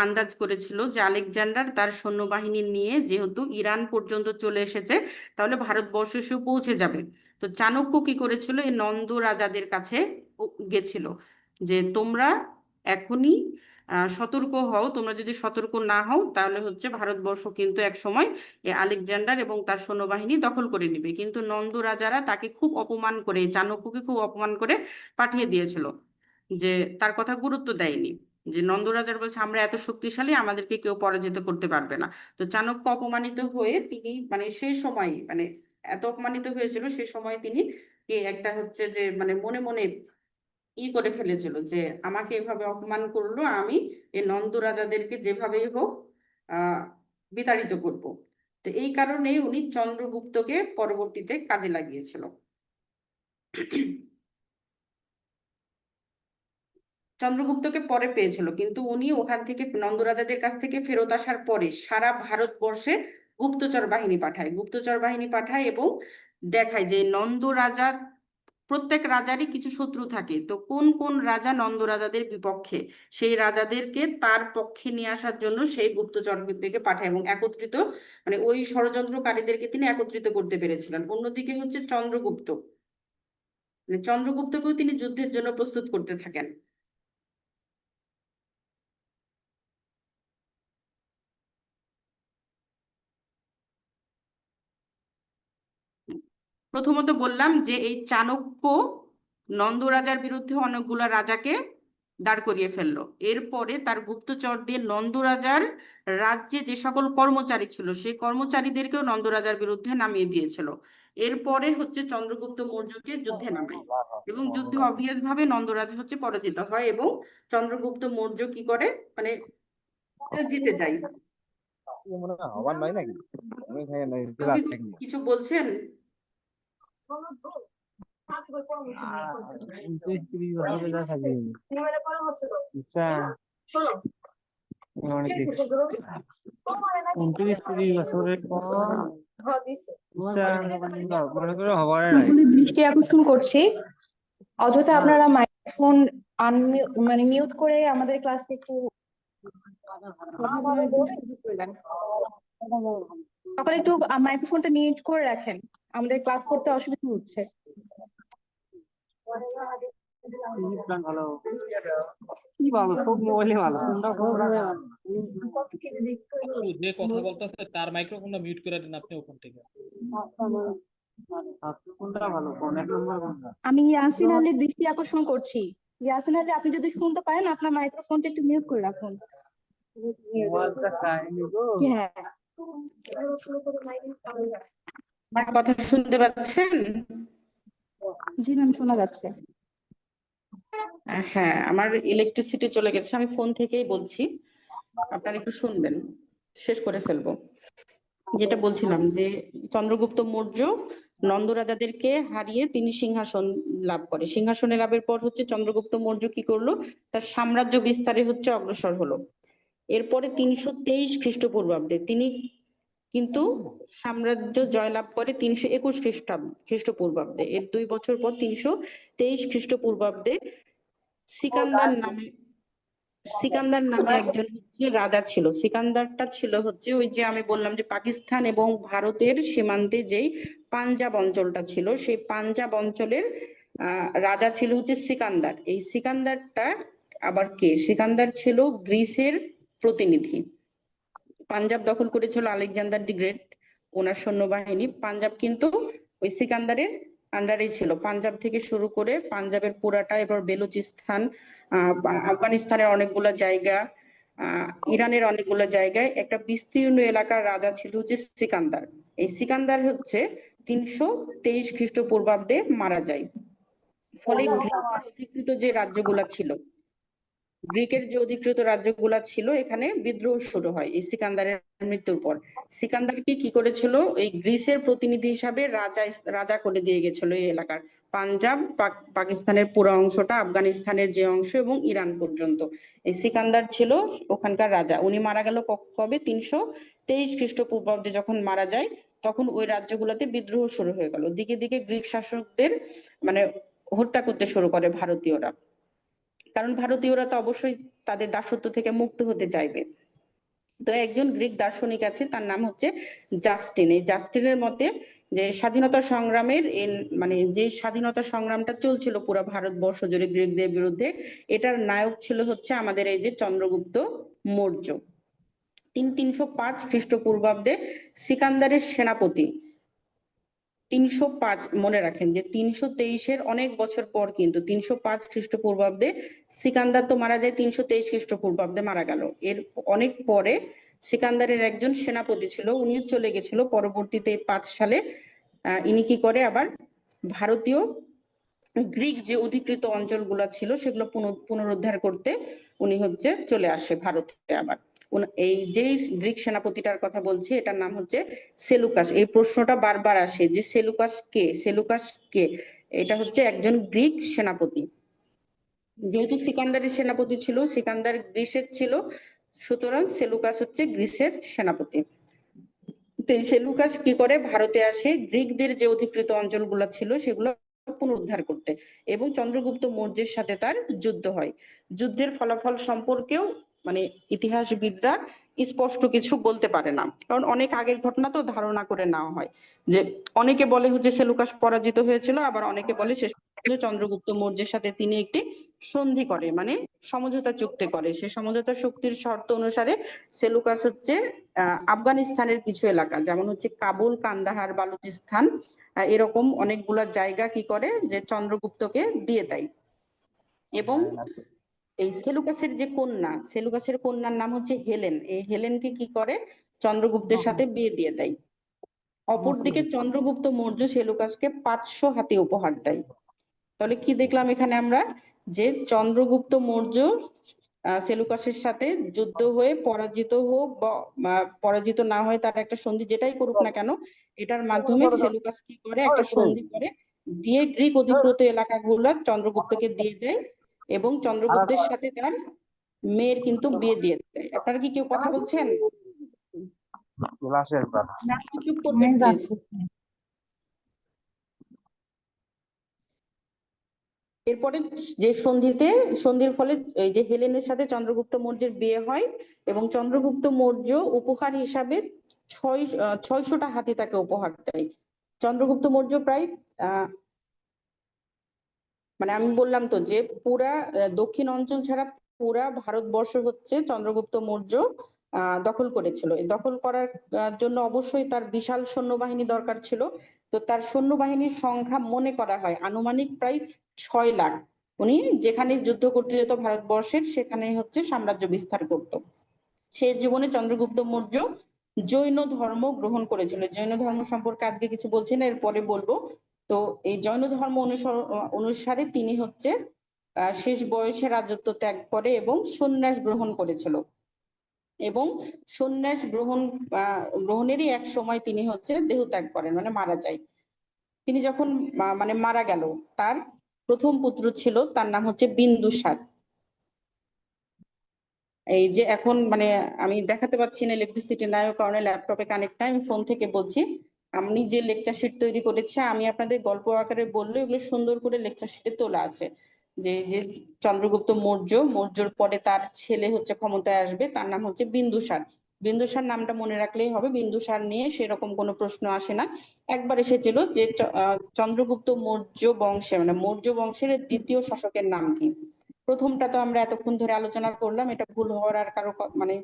আন্দাজ করেছিল যে আলেকজান্ডার তার সৈন্যবাহিনী নিয়ে যেহেতু ইরান পর্যন্ত চলে এসেছে, তাহলে ভারতবর্ষে এসে পৌঁছে যাবে। তো চাণক্য কি করেছিল, এই নন্দ রাজাদের কাছে গেছিল যে তোমরা এখনই সতর্ক হও, তোমরা যদি সতর্ক না হও তাহলে ভারতবর্ষ কিন্তু এক সময় আলেকজান্ডার এবং তার সৈন্যবাহিনী দখল করে নেবে। কিন্তু নন্দ রাজারা তাকে খুব অপমান করে, চাণক্যকে খুব অপমান করে পাঠিয়ে দিয়েছিল, যে তার কথা গুরুত্ব দেয়নি। যে নন্দরাজার বলছে আমরা এত শক্তিশালী, আমাদেরকে কেউ পরাজিত করতে পারবে না। তো চাণক্য অপমানিত হয়ে তিনি মানে সেই সময় মানে এত অপমানিত হয়েছিল, সে সময় তিনি একটা যে মানে মনে মনে করে ফেলেছিল যে আমাকে এভাবে অপমান করলো, আমি এই নন্দ রাজাদেরকে যেভাবেই হোক আহ বিতাড়িত করব। তো এই কারণে উনি চন্দ্রগুপ্তকে পরবর্তীতে কাজে লাগিয়েছিল। চন্দ্রগুপ্তকে পরে পেয়েছিল, কিন্তু উনি ওখান থেকে নন্দরাজাদের কাছ থেকে ফেরত আসার পরে সারা ভারতবর্ষে গুপ্তচর বাহিনী পাঠায়, গুপ্তচর বাহিনী পাঠায় এবং দেখায় যে নন্দ রাজা, প্রত্যেক রাজারই কিছু শত্রু থাকে, তো কোন কোন রাজা নন্দ রাজাদের বিপক্ষে, সেই রাজাদেরকে তার পক্ষে নিয়ে আসার জন্য সেই গুপ্তচরদেরকে পাঠায় এবং একত্রিত মানে ওই ষড়যন্ত্রকারীদেরকে তিনি একত্রিত করতে পেরেছিলেন। অন্যদিকে চন্দ্রগুপ্ত, মানে চন্দ্রগুপ্তকেও তিনি যুদ্ধের জন্য প্রস্তুত করতে থাকেন। প্রথমত বললাম যে এই চাণক্য নন্দ রাজার বিরুদ্ধে অনেকগুলা রাজাকে দাঁড় করিয়ে ফেললো। এরপরে তার গুপ্তচর দিয়ে নন্দ রাজার রাজ্যে যে সকল কর্মচারী ছিল সেই কর্মচারীদেরকেও নন্দ রাজার বিরুদ্ধে নামিয়ে দিয়েছিল। এরপরে হচ্ছে চন্দ্রগুপ্ত মৌর্যকে যুদ্ধে নামায় এবং যুদ্ধে অবভিয়াস ভাবে নন্দ রাজা হচ্ছে পরাজিত হয় এবং চন্দ্রগুপ্ত মৌর্য কি করে মানে জিতে যায়। হবার নয় নাকি কেউ কি কিছু বলছেন? 29-30 বছরে যা থাকে আচ্ছা 29-30 বছরের পর আচ্ছা মনে করো হবার নাই সকলের দৃষ্টি আকর্ষণ করছি অযথা আপনারা মাইক্রোফোন মানে মিউট করে আমাদের ক্লাসে একটু কথা বলার সুযোগ করে দেন। সকলে একটু মাইক্রোফোনটা মিউট করে রাখেন, আমাদের ক্লাস করতে অসুবিধা হচ্ছে। ভালো কি ভালো সব মোবাইলে ভালো কোনটা যে কথা বলতেছে তার মাইক্রোফোনটা মিউট করে দেন আপনি ওখান থেকে। কোনটা ভালো কোন এক নম্বর কোনটা আমি ইয়াসিন আলীর দৃষ্টি আকর্ষণ করছি। ইয়াসিন আলী, আপনি যদি শুনতে পারেন আপনার মাইক্রোফোনটা একটু মিউট করে রাখুন। মোবাইলটা কাহিনী গো হ্যাঁ, আমার কথা শুনতে পাচ্ছেন? জি ম্যাম, শোনা যাচ্ছে। হ্যাঁ, আমার ইলেকট্রিসিটি চলে গেছে, আমি ফোন থেকেই বলছি, আপনারা একটু শুনবেন, শেষ করে ফেলবো। যেটা বলছিলাম যে চন্দ্রগুপ্ত মৌর্য নন্দ রাজাদেরকে হারিয়ে তিনি সিংহাসন লাভ করে। সিংহাসনে লাভের পর হচ্ছে চন্দ্রগুপ্ত মৌর্য কি করলো, তার সাম্রাজ্য বিস্তারে হচ্ছে অগ্রসর হলো। এরপরে 323 খ্রিস্টপূর্বাব্দে তিনি কিন্তু সাম্রাজ্য জয়লাভ করে 321 খ্রিস্টপূর্বাব্দে। এর 2 বছর পর 323 খ্রিস্টপূর্বাব্দে সিকান্দার নামে একজন হচ্ছে রাজা ছিল। সিকান্দারটা ছিল হচ্ছে ওই যে আমি বললাম যে পাকিস্তান এবং ভারতের সীমান্তে যেই পাঞ্জাব অঞ্চলটা ছিল সেই পাঞ্জাব অঞ্চলের রাজা ছিল হচ্ছে সিকান্দার। এই সিকান্দারটা আবার কে? সিকান্দার ছিল গ্রিসের প্রতিনিধি। পাঞ্জাব দখল করেছিল আলেকজান্ডার দি গ্রেট, ওনার সৈন্যবাহিনী। পাঞ্জাব কিন্তু ওই সিকান্দারের আন্ডারেই ছিল। পাঞ্জাব থেকে শুরু করে পাঞ্জাবের পুরাটা, এবার বেলুচিস্তান, আফগানিস্তানের অনেকগুলো জায়গা, ইরানের অনেকগুলো জায়গায় একটা বিস্তীর্ণ এলাকার রাজা ছিল হচ্ছে সিকান্দার। এই সিকান্দার হচ্ছে 323 খ্রিস্টপূর্বাব্দে মারা যায়। ফলে গ্রিকের অধিকৃত যে রাজ্যগুলা ছিল, এখানে বিদ্রোহ শুরু হয় এই সিকান্দারের মৃত্যুর পর। সিকান্দারকে কি করেছিল, এই গ্রিসের প্রতিনিধি হিসাবে রাজা করে দিয়ে গেছিল এই এলাকার, পাঞ্জাব, পাকিস্তানের পুরো অংশটা, আফগানিস্তানের যে অংশ এবং ইরান পর্যন্ত। এই সিকান্দার ছিল ওখানকার রাজা। উনি মারা গেল কবে? 323 খ্রিস্টপূর্বাব্দে যখন মারা যায় তখন ওই রাজ্যগুলোতে বিদ্রোহ শুরু হয়ে গেল। দিকে দিকে গ্রিক শাসকদের মানে হত্যা করতে শুরু করে ভারতীয়রা, কারণ ভারতীয়রা তো অবশ্যই তাদের দাসত্ব থেকে মুক্ত হতে চাইবে। তো একজন গ্রিক দার্শনিক আছে, তার নাম হচ্ছে জাস্টিন। এই জাস্টিনের মতে যে স্বাধীনতা সংগ্রামের মানে যে স্বাধীনতা সংগ্রামটা চলছিল পুরো ভারতবর্ষ জুড়ে গ্রিকদের বিরুদ্ধে, এটার নায়ক ছিল হচ্ছে আমাদের এই যে চন্দ্রগুপ্ত মৌর্য। 305 খ্রিস্টপূর্বাব্দে সিকান্দারের সেনাপতি, 305 মনে রাখেন যে 323-এর অনেক বছর পর, কিন্তু 305 খ্রিস্টপূর্বাব্দে সিকান্দার তো মারা যায়, 323 খ্রিস্টপূর্বাব্দে মারা গেল। এর অনেক পরে সিকান্দারের একজন সেনাপতি ছিল, উনি চলে গেছিল পরবর্তীতে 5 সালে। ইনি কি করে, আবার ভারতীয় গ্রিক যে অধিকৃত অঞ্চলগুলো ছিল সেগুলো পুনরুদ্ধার করতে উনি হচ্ছে চলে আসে ভারতে। আবার এই যে গ্রিক সেনাপতিটার কথা বলছি এটার নাম হচ্ছে সেলুকাস। এই প্রশ্নটা বারবার আসে যে সেলুকাস কে? এটা হচ্ছে একজন গ্রিক সেনাপতি। যেহেতু সিকান্দারের সেনাপতি ছিল, সিকান্দার গ্রিসের ছিল, সুতরাং সেলুকাস হচ্ছে গ্রিসের সেনাপতি। তো সেলুকাস কি করে, ভারতে আসে গ্রিকদের যে অধিকৃত অঞ্চলগুলো ছিল সেগুলো পুনরুদ্ধার করতে, এবং চন্দ্রগুপ্ত মৌর্যের সাথে তার যুদ্ধ হয়। যুদ্ধের ফলাফল সম্পর্কেও মানে ইতিহাসবিদরা স্পষ্ট কিছু বলতে পারে না, কারণ অনেক আগের ঘটনা তো ধারণা করে নেওয়া হয়। যে অনেকে বলে হচ্ছে সেলুকাস পরাজিত হয়েছিল, আবার অনেকে বলে শেষ পর্যন্ত চন্দ্রগুপ্ত মৌর্যের সাথে তিনি একটি সন্ধি করে, মানে সমঝোতা চুক্তি করে। সে সমঝোতা চুক্তির শর্ত অনুসারে সেলুকাস হচ্ছে আফগানিস্তানের কিছু এলাকা, যেমন হচ্ছে কাবুল, কান্দাহার, বালুচিস্তান, এরকম অনেকগুলা জায়গা কি করে যে চন্দ্রগুপ্তকে দিয়ে দেয়। এবং এই সেলুকাসের যে কন্যা, সেলুকাসের কন্যার নাম হচ্ছে হেলেন, এই হেলেনকে কি করে চন্দ্রগুপ্তের সাথে বিয়ে দিয়ে দেয়। অপরদিকে চন্দ্রগুপ্ত মৌর্য সেলুকাসকে 500 হাতি উপহার দেয়। তাহলে কি দেখলাম এখানে আমরা, যে চন্দ্রগুপ্ত মৌর্য সেলুকাসের সাথে যুদ্ধ হয়ে পরাজিত হোক বা পরাজিত না হয়ে তার একটা সন্ধি যেটাই করুক না কেন, এটার মাধ্যমে সেলুকাস কি করে একটা সন্ধি করে দিয়ে গ্রিক অধিকৃত এলাকাগুলো চন্দ্রগুপ্তকে দিয়ে দেয় এবং চন্দ্রগুপ্তের সাথে তার মেয়ের কিন্তু বিয়ে দিয়ে দেয়। আপনারা কি কেউ কথা বলছেন? না, একটু চুপ করবেন প্লিজ। এরপরে যে সন্ধির ফলে এই যে হেলেনের সাথে চন্দ্রগুপ্ত মৌর্যের বিয়ে হয় এবং চন্দ্রগুপ্ত মৌর্য উপহার হিসাবে 600টা হাতি তাকে উপহার দেয়। চন্দ্রগুপ্ত মৌর্য প্রায় মানে আমি বললাম তো যে পুরা দক্ষিণ অঞ্চল ছাড়া পুরা ভারতবর্ষ হচ্ছে চন্দ্রগুপ্ত মৌর্য দখল করেছিল। এই দখল করার জন্য অবশ্যই তার বিশাল সৈন্যবাহিনী দরকার ছিল। তো তার সৈন্যবাহিনীর সংখ্যা মনে করা হয় আনুমানিক প্রায় 6 লাখ। উনি যেখানে যুদ্ধ করতে যেত ভারতবর্ষের, সেখানে হচ্ছে সাম্রাজ্য বিস্তার করত। সেই জীবনে চন্দ্রগুপ্ত মৌর্য জৈন ধর্ম গ্রহণ করেছিল। জৈন ধর্ম সম্পর্কে আজকে কিছু বলছি না, এরপরে বলবো। তো এই জৈন ধর্ম অনুসারে তিনি হচ্ছে শেষ বয়সে রাজত্ব ত্যাগ করে এবং সন্ন্যাস গ্রহণ করেছিল। এবং সন্ন্যাস গ্রহণেরই এক সময় তিনি হচ্ছে দেহত্যাগ করেন, মানে মারা যায়। তিনি যখন মানে মারা গেল, তার প্রথম পুত্র ছিল, তার নাম হচ্ছে বিন্দুসার। এই যে এখন মানে আমি দেখাতে পাচ্ছি না, ইলেকট্রিসিটি নাই, ও কারণে ল্যাপটপে কানেক্ট নাই, আমি ফোন থেকে বলছি। আমি যে লেকচার শিট তৈরি করেছি, আমি আপনাদের গল্প আকারে বললে এগুলো সুন্দর করে লেকচার শিটে তোলা আছে। যে চন্দ্রগুপ্ত মৌর্যর পরে তার ছেলে হচ্ছে ক্ষমতায় আসবে, তার নাম হচ্ছে বিন্দুসার। বিন্দুসার নামটা মনে রাখলেই হবে, বিন্দুসার নিয়ে সেরকম কোনো প্রশ্ন আসে না। একবার এসেছিল যে চন্দ্রগুপ্ত মৌর্য বংশে, মানে মৌর্য বংশের দ্বিতীয় শাসকের নাম কি। প্রথমটা তো আমরা এতক্ষণ ধরে আলোচনা করলাম, এটা ভুল হওয়ার আর কারো মানে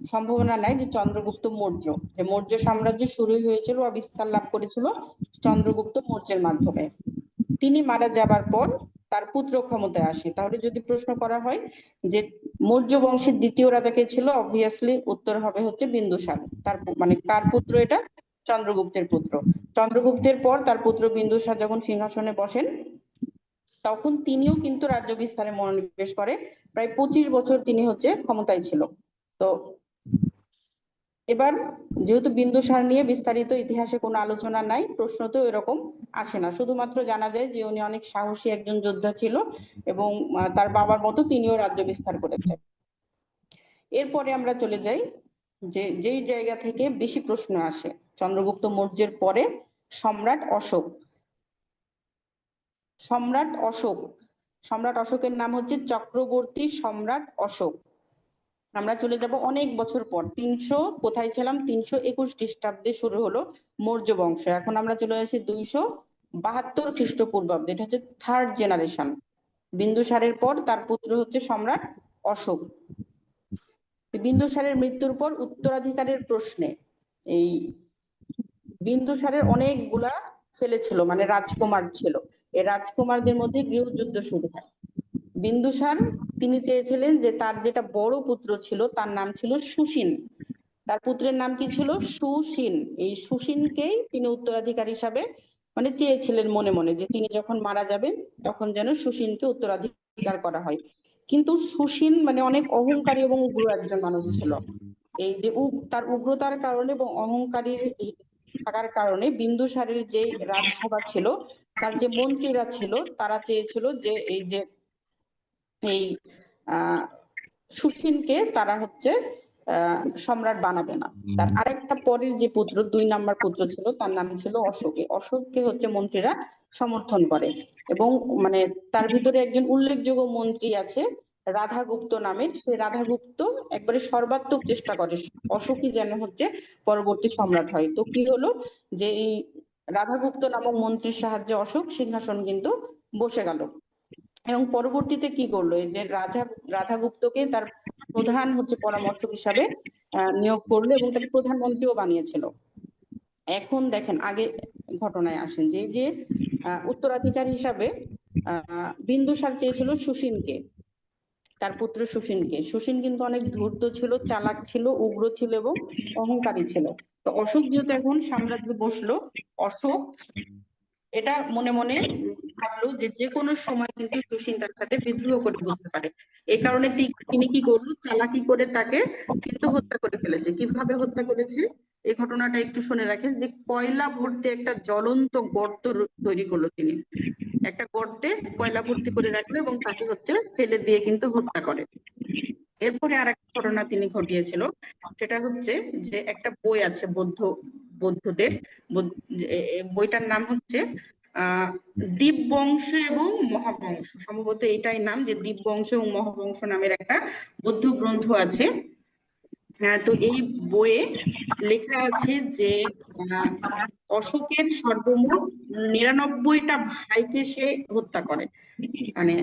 সম্ভাবনা নাই, যে চন্দ্রগুপ্ত মৌর্য, যে মৌর্য সাম্রাজ্য শুরু হয়েছিল বা বিস্তার লাভ করেছিল চন্দ্রগুপ্ত মৌর্যের মাধ্যমে। তিনি মারা যাবার পর তার পুত্র ক্ষমতায় আসে। তাহলে যদি প্রশ্ন করা হয় যে মৌর্য বংশের দ্বিতীয় রাজা কে ছিল, অবভিয়াসলি উত্তর হবে হচ্ছে বিন্দুসার। তার মানে কার পুত্র এটা? চন্দ্রগুপ্তের পুত্র। চন্দ্রগুপ্তের পর তার পুত্র বিন্দুসার যখন সিংহাসনে বসেন, তখন তিনিও কিন্তু রাজ্য বিস্তারে মনোনিবেশ করে। প্রায় 25 বছর তিনি হচ্ছে ক্ষমতায় ছিল। তো এবার যেহেতু বিন্দুসার নিয়ে বিস্তারিত ইতিহাসে কোনো আলোচনা নাই, প্রশ্ন তো এরকম আসে না, শুধুমাত্র জানা যায় যে উনি অনেক সাহসী একজন যোদ্ধা ছিল এবং তার বাবার মতো তিনিও রাজ্য বিস্তার করেছে। এরপরে আমরা চলে যাই যে যেই জায়গা থেকে বেশি প্রশ্ন আসে, চন্দ্রগুপ্ত মৌর্যের পরে সম্রাট অশোক। সম্রাট অশোকের নাম হচ্ছে চক্রবর্তী সম্রাট অশোক। আমরা চলে যাব অনেক বছর পর, কোথায় ছিলাম, 321 খ্রিস্টাব্দে শুরু হলো মৌর্য বংশ। এখন আমরা চলে আসি 272 খ্রিস্টপূর্বাব্দে, এটা হচ্ছে থার্ড জেনারেশন। বিন্দুসারের পর তার পুত্র হচ্ছে সম্রাট অশোক। বিন্দুসারের মৃত্যুর পর উত্তরাধিকারের প্রশ্নে এই বিন্দুসারের অনেকগুলা ছেলে ছিল, মানে রাজকুমার ছিল। এই রাজকুমারদের মধ্যে গৃহযুদ্ধ শুরু হয়। বিন্দুসার তিনি চেয়েছিলেন যে তার যেটা বড় পুত্র ছিল তার নাম ছিল সুসীন। তার পুত্রের নাম কি ছিল? সুসীন। এই সুসীনকেই তিনি উত্তরাধিকার হিসাবে মানে চেয়েছিলেন মনে মনে, যে তিনি যখন মারা যাবেন তখন যেন সুসীনকে উত্তরাধিকার করা হয়। কিন্তু সুসীন মানে অনেক অহংকারী এবং উগ্র একজন মানুষ ছিল। এই যে তার উগ্রতার কারণে এবং অহংকারী থাকার কারণে বিন্দুসারের যে রাজসভা ছিল, তার যে মন্ত্রীরা ছিল, তারা চেয়েছিল যে এই সুসীনকে তারা হচ্ছে সম্রাট বানাবে না। তার আরেকটা পরের যে পুত্র, 2 নাম্বার পুত্র ছিল, তার নাম ছিল অশোক। অশোককে হচ্ছে মন্ত্রীরা সমর্থন করে এবং মানে তার ভিতরে একজন উল্লেখযোগ্য মন্ত্রী আছে রাধাগুপ্ত নামের। সে রাধাগুপ্ত একবারে সর্বাত্মক চেষ্টা করে অশোকই যেন হচ্ছে পরবর্তী সম্রাট হয়। তো কি হলো যে এই রাধাগুপ্ত নামক মন্ত্রীর সাহায্যে অশোক সিংহাসন কিন্তু বসে গেল। এবং পরবর্তীতে কি করলো, এই যে রাধাগুপ্তকে তার প্রধান হচ্ছে পরামর্শক হিসাবে নিয়োগ করলো এবং তাকে প্রধানমন্ত্রীও বানিয়েছিল। এখন দেখেন, আগে ঘটনায় আসেন, যে এই যে উত্তরাধিকার হিসাবে বিন্দুসার চেয়েছিল সুসীনকে, তার পুত্র সুসীনকে। সুসীন কিন্তু অনেক ধূর্ত ছিল, চালাক ছিল, উগ্র ছিল এবং অহংকারী ছিল। তো অশোক যেহেতু এখন সাম্রাজ্যে বসলো, অশোক এটা মনে মনে ভাবলো যে যে কোনো সময় কিন্তু সুসীন তার সাথে বিদ্রোহ করে বসতে পারে। এই কারণে তিনি কি করলো, চালাকি করে তাকে কিন্তু হত্যা করে ফেলেছে। কিভাবে হত্যা করেছে এই ঘটনাটা একটু শুনে রাখেন, যে কয়লা ভর্তি একটা জ্বলন্ত গর্ত তৈরি করলো তিনি, একটা গর্তে কয়লা ভর্তি করে রাখলো এবং তাকে হচ্ছে ফেলে দিয়ে কিন্তু হত্যা করে। এরপরে আর একটা ঘটনা তিনি ঘটিয়েছিল, সেটা হচ্ছে যে একটা বই আছে বৌদ্ধদের, বইটার নাম হচ্ছে দীপবংশ এবং মহাবংশ, সম্ভবত এটাই নাম, যে দীপবংশ এবং মহাবংশ নামের একটা বৌদ্ধ গ্রন্থ আছে। তো এই বইয়ে লেখা আছে যে অশোকের সর্বমোট 99টা ভাইকে সে হত্যা করে। মানে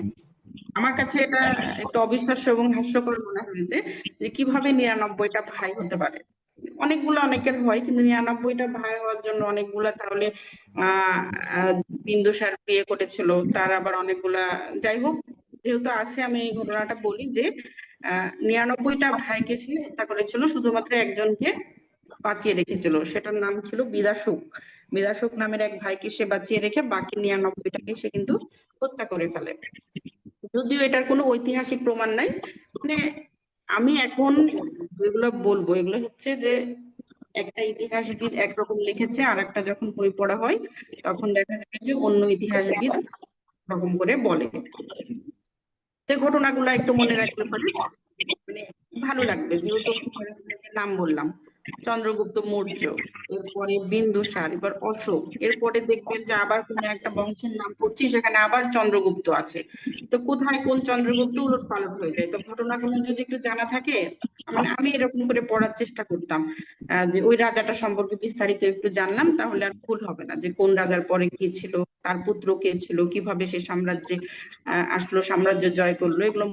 আমার কাছে এটা একটু অবিশ্বাস্য এবং হাস্যকর মনে হয়েছে, যে কিভাবে 99টা ভাই হতে পারে। অনেকের হয়, কিন্তু 99টা ভাই হওয়ার জন্য অনেকগুলা, তাহলে বিন্দুসার বিয়ে করেছিল, তার আবার অনেকগুলা, যাই হোক, যেহেতু আছে আমি এই ঘটনাটা বলি যে 99টা ভাইকে সে হত্যা করেছিল, শুধুমাত্র একজনকে বাঁচিয়ে রেখেছিল, সেটার নাম ছিল বিদাশুক। বিদাশুক নামের এক ভাইকে সে বাঁচিয়ে রেখে বাকি 99টাকে সে কিন্তু হত্যা করে ফেলে। যদিও এটার কোনো ঐতিহাসিক প্রমাণ নাই, মানে আমি এখন যেগুলো বলবো এগুলো হচ্ছে যে একটা ইতিহাসবিদ একরকম লিখেছে, আর একটা যখন বই পড়া হয় তখন দেখা যাবে যে অন্য ইতিহাসবিদ রকম করে বলে। তো ঘটনাগুলো একটু মনে রাখতে পারে, মানে ভালো লাগবে। যেহেতু নাম বললাম, চন্দ্রগুপ্ত মৌর্য, এরপরে বিন্দুসার, এবার অশোক, এরপরে দেখবেন যে আবার কোন একটা বংশের নাম পড়ছি, সেখানে আবার চন্দ্রগুপ্ত আছে। তো কোথায় কোন চন্দ্রগুপ্ত উলট পালট হয়ে যায়। তো ঘটনাগুলো যদি একটু জানা থাকে, মানে আমি এরকম করে পড়ার চেষ্টা করতাম, যে ওই রাজাটা সম্পর্কে বিস্তারিত একটু জানলাম, তাহলে আর ভুল হবে না যে কোন রাজার পরে কে ছিল, তার পুত্র কে ছিল, কিভাবে সে সাম্রাজ্যে আসলো, সাম্রাজ্য জয় করলো, এগুলো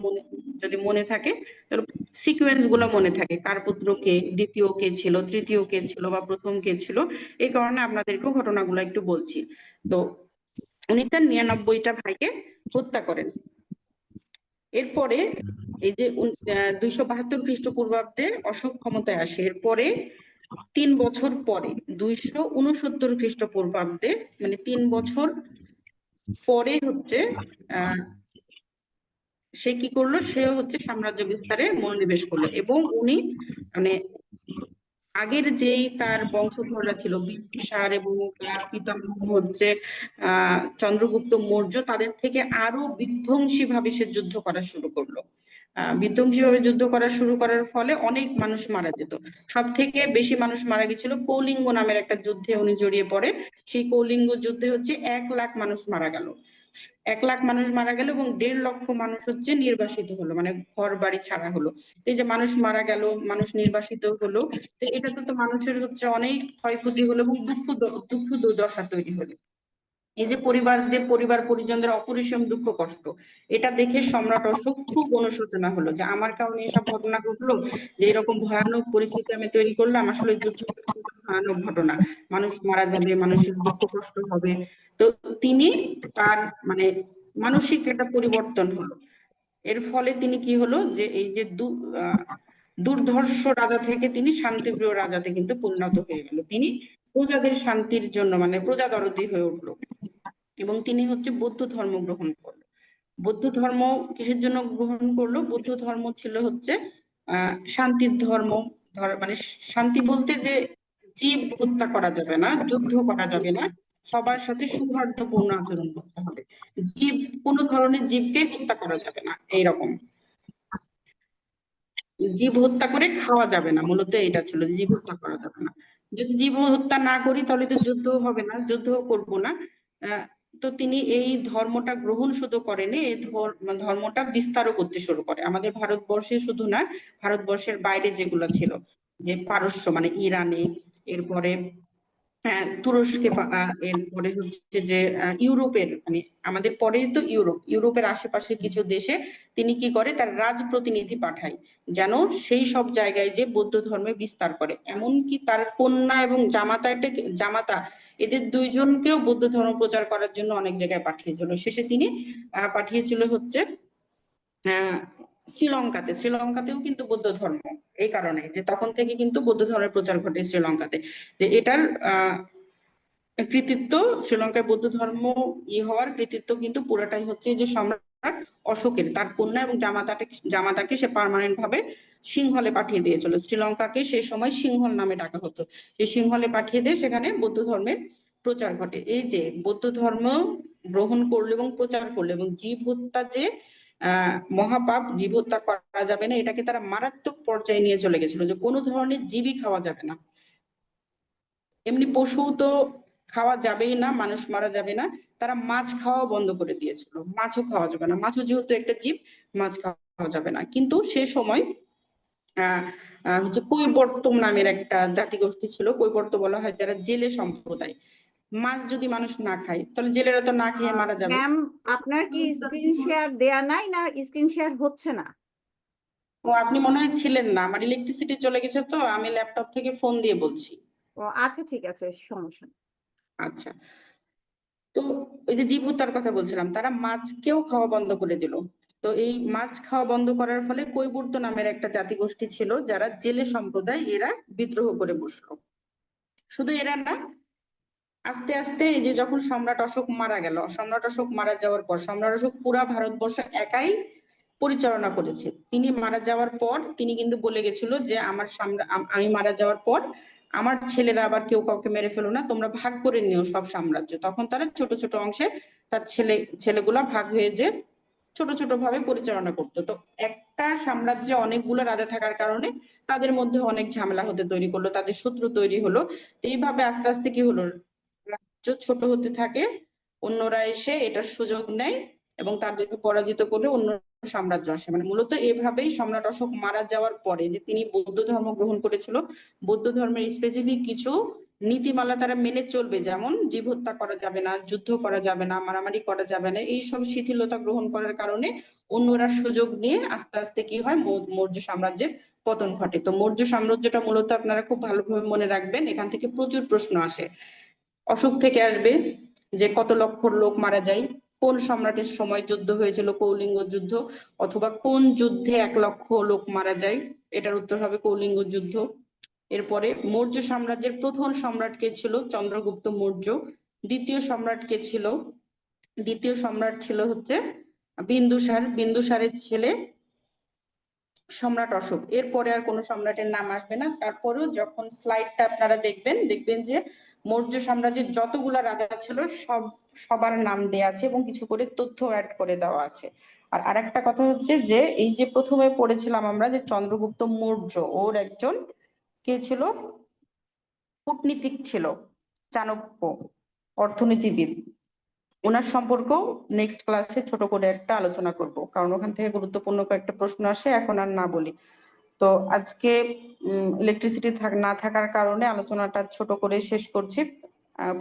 যদি মনে থাকে, তাহলে সিকোয়েন্স গুলো মনে থাকে, কার পুত্র কে, দ্বিতীয় কে ছিল, তৃতীয় কে ছিল, বা প্রথম কে ছিল। এই কারণে আপনাদেরকেও ঘটনাগুলো একটু বলছি। তো উনি তার 99টা ভাইকে হত্যা করেন। এরপরে এই যে 272 খ্রিস্টপূর্বাব্দে অশোক ক্ষমতায় আসে। এরপরে 3 বছর পরে 269 খ্রিস্টপূর্বাব্দে, মানে 3 বছর পরে হচ্ছে সে কি করলো, সে হচ্ছে সাম্রাজ্য বিস্তারে মনোনিবেশ করলো। এবং উনি মানে আগের যেই তার বংশধররা ছিল, বিন্দুসার এবং তার পিতামহ হচ্ছে চন্দ্রগুপ্ত মৌর্য, তাদের থেকে আরো বিধ্বংসী ভাবে সে যুদ্ধ করা শুরু করলো। বিধ্বংসী ভাবে যুদ্ধ করা শুরু করার ফলে অনেক মানুষ মারা যেত। সব থেকে বেশি মানুষ মারা গেছিল কৌলিঙ্গ নামের একটা যুদ্ধে উনি জড়িয়ে পড়ে। সেই কৌলিঙ্গ যুদ্ধে হচ্ছে 1 লাখ মানুষ মারা গেল। 1 লাখ মানুষ মারা গেল এবং 1.5 লক্ষ মানুষ হচ্ছে নির্বাসিত হলো, মানে ঘর বাড়ি ছাড়া হলো। এই যে মানুষ মারা গেল, মানুষ নির্বাসিত হলো, তো এটাতে তো মানুষের হচ্ছে অনেক ক্ষয়ক্ষতি হলো এবং দুঃখ দুর্দশা তৈরি হলো। এই যে পরিবার পরিজনদের অপরিসীম দুঃখ কষ্ট, এটা দেখে সম্রাট অশোক খুব অনুশোচনা হলো, যে আমার কারণে এসব ঘটনা ঘটলো, যে এরকম ভয়ানক পরিস্থিতি আমি তৈরি করলাম। আসলে যুদ্ধ ভয়ানক ঘটনা, মানুষ মারা যাবে, মানুষের দুঃখ কষ্ট হবে। তো তিনি তার মানে মানসিক একটা পরিবর্তন হলো। এর ফলে তিনি কি হলো, যে এই যে দুর্ধর্ষ রাজা থেকে তিনি শান্তিপ্রিয় রাজাতে কিন্তু পরিণত হয়ে গেল। তিনি প্রজাদের শান্তির জন্য মানে প্রজা দরদি হয়ে উঠলো এবং তিনি হচ্ছে বৌদ্ধ ধর্ম গ্রহণ করলো। বৌদ্ধ ধর্ম কিসের জন্য গ্রহণ করলো? বৌদ্ধ ধর্ম ছিল হচ্ছে শান্তির ধর্ম। মানে শান্তি বলতে যে জীব হত্যা করা যাবে না, যুদ্ধ করা যাবে না, সবার সাথে সৌহার্দ্যপূর্ণ আচরণ করতে হবে, জীব কোনো ধরনের জীবকে হত্যা করা যাবে না, এইরকম। জীব হত্যা করে খাওয়া যাবে না, মূলত এটা ছিল, জীব হত্যা করা যাবে না। যদি জীব হত্যা না করি তাহলে তো যুদ্ধ হবে না, যুদ্ধ করব না। তো তিনি এই ধর্মটা গ্রহণ শুধু করেনি, এই ধর্মটা বিস্তারও করতে শুরু করে। আমাদের ভারতবর্ষে শুধু না, ভারতবর্ষের বাইরে যেগুলো ছিল, যে পারস্য মানে ইরানে, এরপরে তুরস্কে, এরপরে হচ্ছে যে ইউরোপের, মানে আমাদের পরে তো ইউরোপের আশেপাশে কিছু দেশে তিনি কি করে, তার রাজপ্রতিনিধি পাঠায়, যেন সেই সব জায়গায় যে বৌদ্ধ ধর্মে বিস্তার করে। এমনকি তার কন্যা এবং জামাতা এদের দুইজনকেও বৌদ্ধ ধর্ম প্রচার করার জন্য অনেক জায়গায় পাঠিয়েছিল। শেষে তিনি পাঠিয়েছিল হচ্ছে শ্রীলঙ্কাতেও কিন্তু বৌদ্ধ ধর্ম, এই কারণে যে তখন থেকে কিন্তু বৌদ্ধ ধর্মের প্রচার ঘটে শ্রীলঙ্কাতে। যে এটার কৃতিত্ব, শ্রীলঙ্কায় বৌদ্ধ ধর্ম হওয়ার কৃতিত্ব কিন্তু পুরোটাই হচ্ছে যে সম্রাট অশোকের, তার কন্যা এবং জামাতাকে সে পার্মানেন্ট ভাবে সিংহলে পাঠিয়ে দিয়েছিল। শ্রীলঙ্কাকে সেই সময় সিংহল নামে ডাকা হতো। সেই সিংহলে পাঠিয়ে দিয়ে সেখানে বৌদ্ধ ধর্মের প্রচার ঘটে। এই যে বৌদ্ধ ধর্ম গ্রহণ করলো এবং প্রচার করলো, এবং জীব হত্যা যে মহাপাপ, জীব হত্যা করা যাবে না, এটাকে তারা মারাত্মক পর্যায়ে নিয়ে চলে গেছিল, যে কোনো ধরনের জীবই খাওয়া যাবে না। এমনি পশু তো খাওয়া যাবেই না, মানুষ মারা যাবে না, তারা মাছ খাওয়া বন্ধ করে দিয়েছিল। মাছও খাওয়া যাবে না, মাছও যেহেতু একটা জীব, মাছ খাওয়া যাবে না। কিন্তু সে সময় হচ্ছে কৈবর্ত নামের একটা জাতিগোষ্ঠী ছিল, কৈবর্ত বলা হয় যারা জেলে সম্প্রদায়। মাছ যদি মানুষ না খায় তাহলে জেলেরা তো না খেয়ে মারা যাবে। ম্যাম, আপনার কি স্ক্রিন শেয়ার দেয়া নাই, না স্ক্রিন শেয়ার হচ্ছে না? ও আপনি মনে হয় ছিলেন না, আমার ইলেকট্রিসিটি চলে গেছে, তো আমি ল্যাপটপ থেকে ফোন দিয়ে বলছি। ও আচ্ছা, ঠিক আছে, সমস্যা নেই। আচ্ছা, তো এই যে জীব হত্যার কথা বলছিলাম, তারা মাছকেও খাওয়া বন্ধ করে দিল। তো এই মাছ খাওয়া বন্ধ করার ফলে কৈবর্ত নামের একটা জাতিগোষ্ঠী ছিল যারা জেলে সম্প্রদায়, এরা বিদ্রোহ করে বসলো। শুধু এরা না, আস্তে আস্তে এই যে যখন সম্রাট অশোক মারা গেল, সম্রাট অশোক মারা যাওয়ার পর সম্রাট অশোক পুরা ভারতবর্ষ একাই পরিচালনা করেছে। তিনি মারা যাওয়ার পর তিনি কিন্তু বলে গেছিল যে আমি মারা যাওয়ার পর আমার ছেলেরা আবার কেউ কাউকে মেরে ফেলো না, তোমরা ভাগ করে নিও সব সাম্রাজ্য। তখন তারা ছোট ছোট অংশে তার ছেলেগুলা ভাগ হয়ে যে ছোট ছোট ভাবে পরিচালনা করতো। তো একটা সাম্রাজ্যে অনেকগুলো রাজা থাকার কারণে তাদের মধ্যে অনেক ঝামেলা হতে তৈরি করলো, তাদের শত্রু তৈরি হলো। এইভাবে আস্তে আস্তে কি হলো, রাজ্য ছোট হতে থাকে, অন্যরা এসে এটার সুযোগ নেয় এবং তাদেরকে পরাজিত করে অন্য সাম্রাজ্য আসে। মানে মূলত এভাবেই সম্রাট অশোক মারা যাওয়ার পরে যে তিনি বৌদ্ধ ধর্ম গ্রহণ করেছিল, বৌদ্ধ ধর্মের স্পেসিফিক কিছু নীতিমালা তারা মেনে চলবে, যেমন জীব হত্যা করা যাবে না, যুদ্ধ করা যাবে না, মারামারি করা যাবে না, এইসব শিথিলতা গ্রহণ করার কারণে অন্যরা সুযোগ নিয়ে আস্তে আস্তে কি হয়, মৌর্য সাম্রাজ্যের পতন ঘটে। তো মৌর্য সাম্রাজ্যটা মূলত আপনারা খুব ভালোভাবে মনে রাখবেন, এখান থেকে প্রচুর প্রশ্ন আসে। অশোক থেকে আসবে যে কত লক্ষ লোক মারা যায়, কোন সম্রাটের সময় যুদ্ধ হয়েছিল, কৌলিঙ্গ যুদ্ধ, অথবা কোন যুদ্ধে 1,00,000 লোক মারা যায়, এটার উত্তর হবে কৌলিঙ্গ যুদ্ধ। এরপরে মৌর্য সাম্রাজ্যের প্রথম সম্রাট কে ছিল, চন্দ্রগুপ্ত মৌর্য। দ্বিতীয় সম্রাট কে ছিল, দ্বিতীয় সম্রাট ছিল হচ্ছে বিন্দুসারের ছেলে সম্রাট অশোক। এরপরে আর কোনো সম্রাটের নাম আসবে না। তারপরেও যখন স্লাইডটা আপনারা দেখবেন যে মৌর্য সাম্রাজ্যের যতগুলা রাজা ছিল সবার নাম দেয়া আছে এবং কিছু করে তথ্য অ্যাড করে দেওয়া আছে। আর আরেকটা কথা হচ্ছে যে এই যে প্রথমে পড়েছিলাম আমরা যে চন্দ্রগুপ্ত মৌর্য, ওর একজন কে ছিল, কূটনীতিক ছিল, চাণক্য, অর্থনীতিবিদ। ওনার সম্পর্কেও নেক্সট ক্লাসে ছোট করে একটা আলোচনা করব, কারণ ওখান থেকে গুরুত্বপূর্ণ কয়েকটা প্রশ্ন আসে, এখন আর না বলি। তো আজকে ইলেকট্রিসিটি না থাকার কারণে আলোচনাটা ছোট করে শেষ করছি।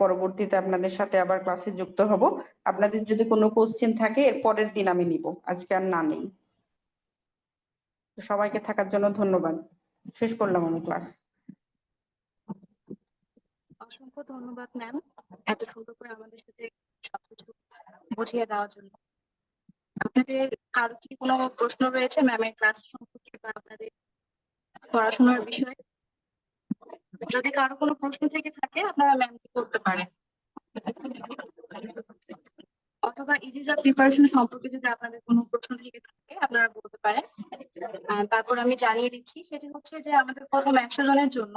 পরবর্তীতে আপনাদের সাথে আবার ক্লাসে যুক্ত হব। আপনাদের যদি কোনো কোশ্চেন থাকে এর পরের দিন আমি নিব, আজকে আর না নেই। সবাইকে থাকার জন্য ধন্যবাদ। শেষ করলাম আমি ক্লাস। অসংখ্য ধন্যবাদ ম্যাম, এত সুন্দর করে আমাদের সাথে সবকিছু বুঝিয়ে দেওয়ার জন্য। আপনাদের কারো কি কোনো প্রশ্ন রয়েছে ম্যামের ক্লাস সম্পর্কে বা আপনাদের পড়াশোনার বিষয়ে? যদি কারো কোনো প্রশ্ন থেকে থাকে আপনারা ম্যামকে করতে পারেন, অথবা ইজি জব প্রিপারেশন সম্পর্কে যদি আপনাদের কোনো প্রশ্ন থেকে থাকে আপনারা বলতে পারেন। তারপর আমি জানিয়ে দিচ্ছি, সেটি হচ্ছে যে আমাদের প্রথম 100 জনের জন্য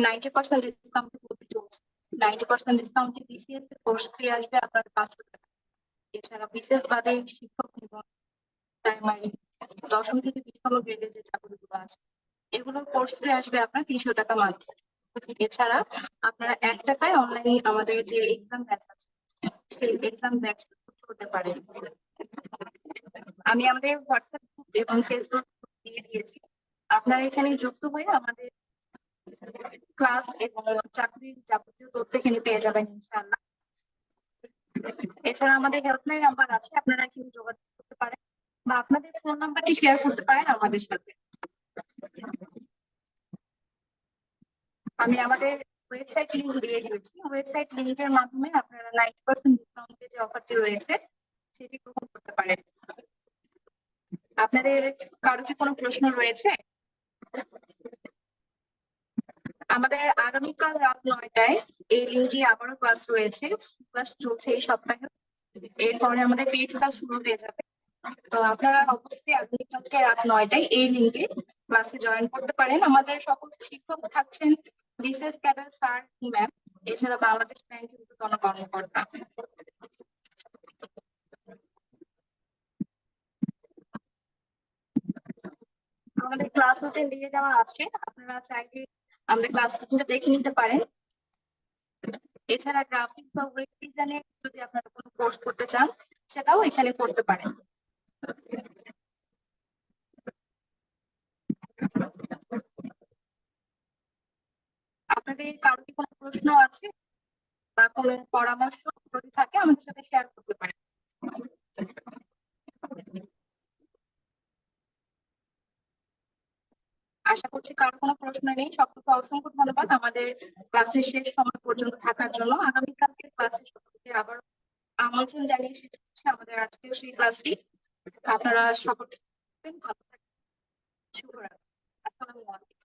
90% ডিসকাউন্ট করতে চলছে। 90% ডিসকাউন্টে বিসিএস এর কোর্স ফি আসবে আপনার 500 টাকা। এছাড়া বিসিএস বাদে শিক্ষক নিবন্ধন, প্রাইমারি 10ম থেকে 20তম গ্রেডের যে চাকরিগুলো আছে এগুলো কোর্স ফি আসবে আপনার 300 টাকা মান্থলি। এছাড়া আপনারা 1 টাকায় অনলাইনে আমাদের যে এক্সাম ব্যাচ আছে সেই এক্সাম ব্যাচ করতে পারেন। আমি আমাদের হোয়াটসঅ্যাপ গ্রুপ এবং ফেসবুক দিয়ে দিয়েছি, আপনারা এখানে যুক্ত হয়ে আমাদের ক্লাস এবং চাকরির যাবতীয় তথ্য এখানে পেয়ে যাবেন ইনশাআল্লাহ। এছাড়া আমাদের হেল্পলাইন নাম্বার আছে, আপনারা এখানে যোগাযোগ করতে পারেন বা আপনাদের ফোন নাম্বারটি শেয়ার করতে পারেন আমাদের সাথে। আমি আমাদের ওয়েবসাইট লিংক দিয়ে দিয়েছি, ওয়েবসাইট লিংকের মাধ্যমে আপনারা 90% ডিসকাউন্টের যে অফারটি রয়েছে সেটি গ্রহণ করতে পারেন। আপনাদের কারো কি কোনো প্রশ্ন রয়েছে? আমাদের আগামীকাল রাত 9টায় এই লিঙ্কে আবারও ক্লাস রয়েছে। ক্লাস চলছে এই সপ্তাহে। এরপরে আমাদের পেইড ক্লাস শুরু হয়ে যাবে। তো আপনারা অবশ্যই আগামীকালকে রাত 9টায় এই লিঙ্কে ক্লাসে জয়েন করতে পারেন। আমাদের সকল শিক্ষক থাকছেন বিশেষ ক্যাডার স্যার ম্যাম, এছাড়া বাংলাদেশ ব্যাংক ঊর্ধ্বতন কর্মকর্তা। আমাদের ক্লাস রুটিন দিয়ে দেওয়া আছে, আপনারা চাইলে আমাদের ক্লাস রুটিনটা দেখে নিতে পারেন। এছাড়া গ্রাফিক্স বা ওয়েব ডিজাইনে যদি আপনারা কোনো কোর্স করতে চান সেটাও এখানে করতে পারেন। আপনাদের কারো কি কোনো প্রশ্ন আছে বা কোনো পরামর্শ যদি থাকে আমাদের সাথে শেয়ার করতে পারেন। আশা করছি কারো কোনো প্রশ্ন নেই। সকলকে অসংখ্য ধন্যবাদ আমাদের ক্লাসের শেষ সময় পর্যন্ত থাকার জন্য। আগামীকালকে ক্লাসে সকলকে আবার আমন্ত্রণ জানিয়ে শেষ হচ্ছে আমাদের আজকের সেই ক্লাসটি। আপনারা সকল ভালো থাকবেন। শুভরাত্রি। আসসালামু আলাইকুম।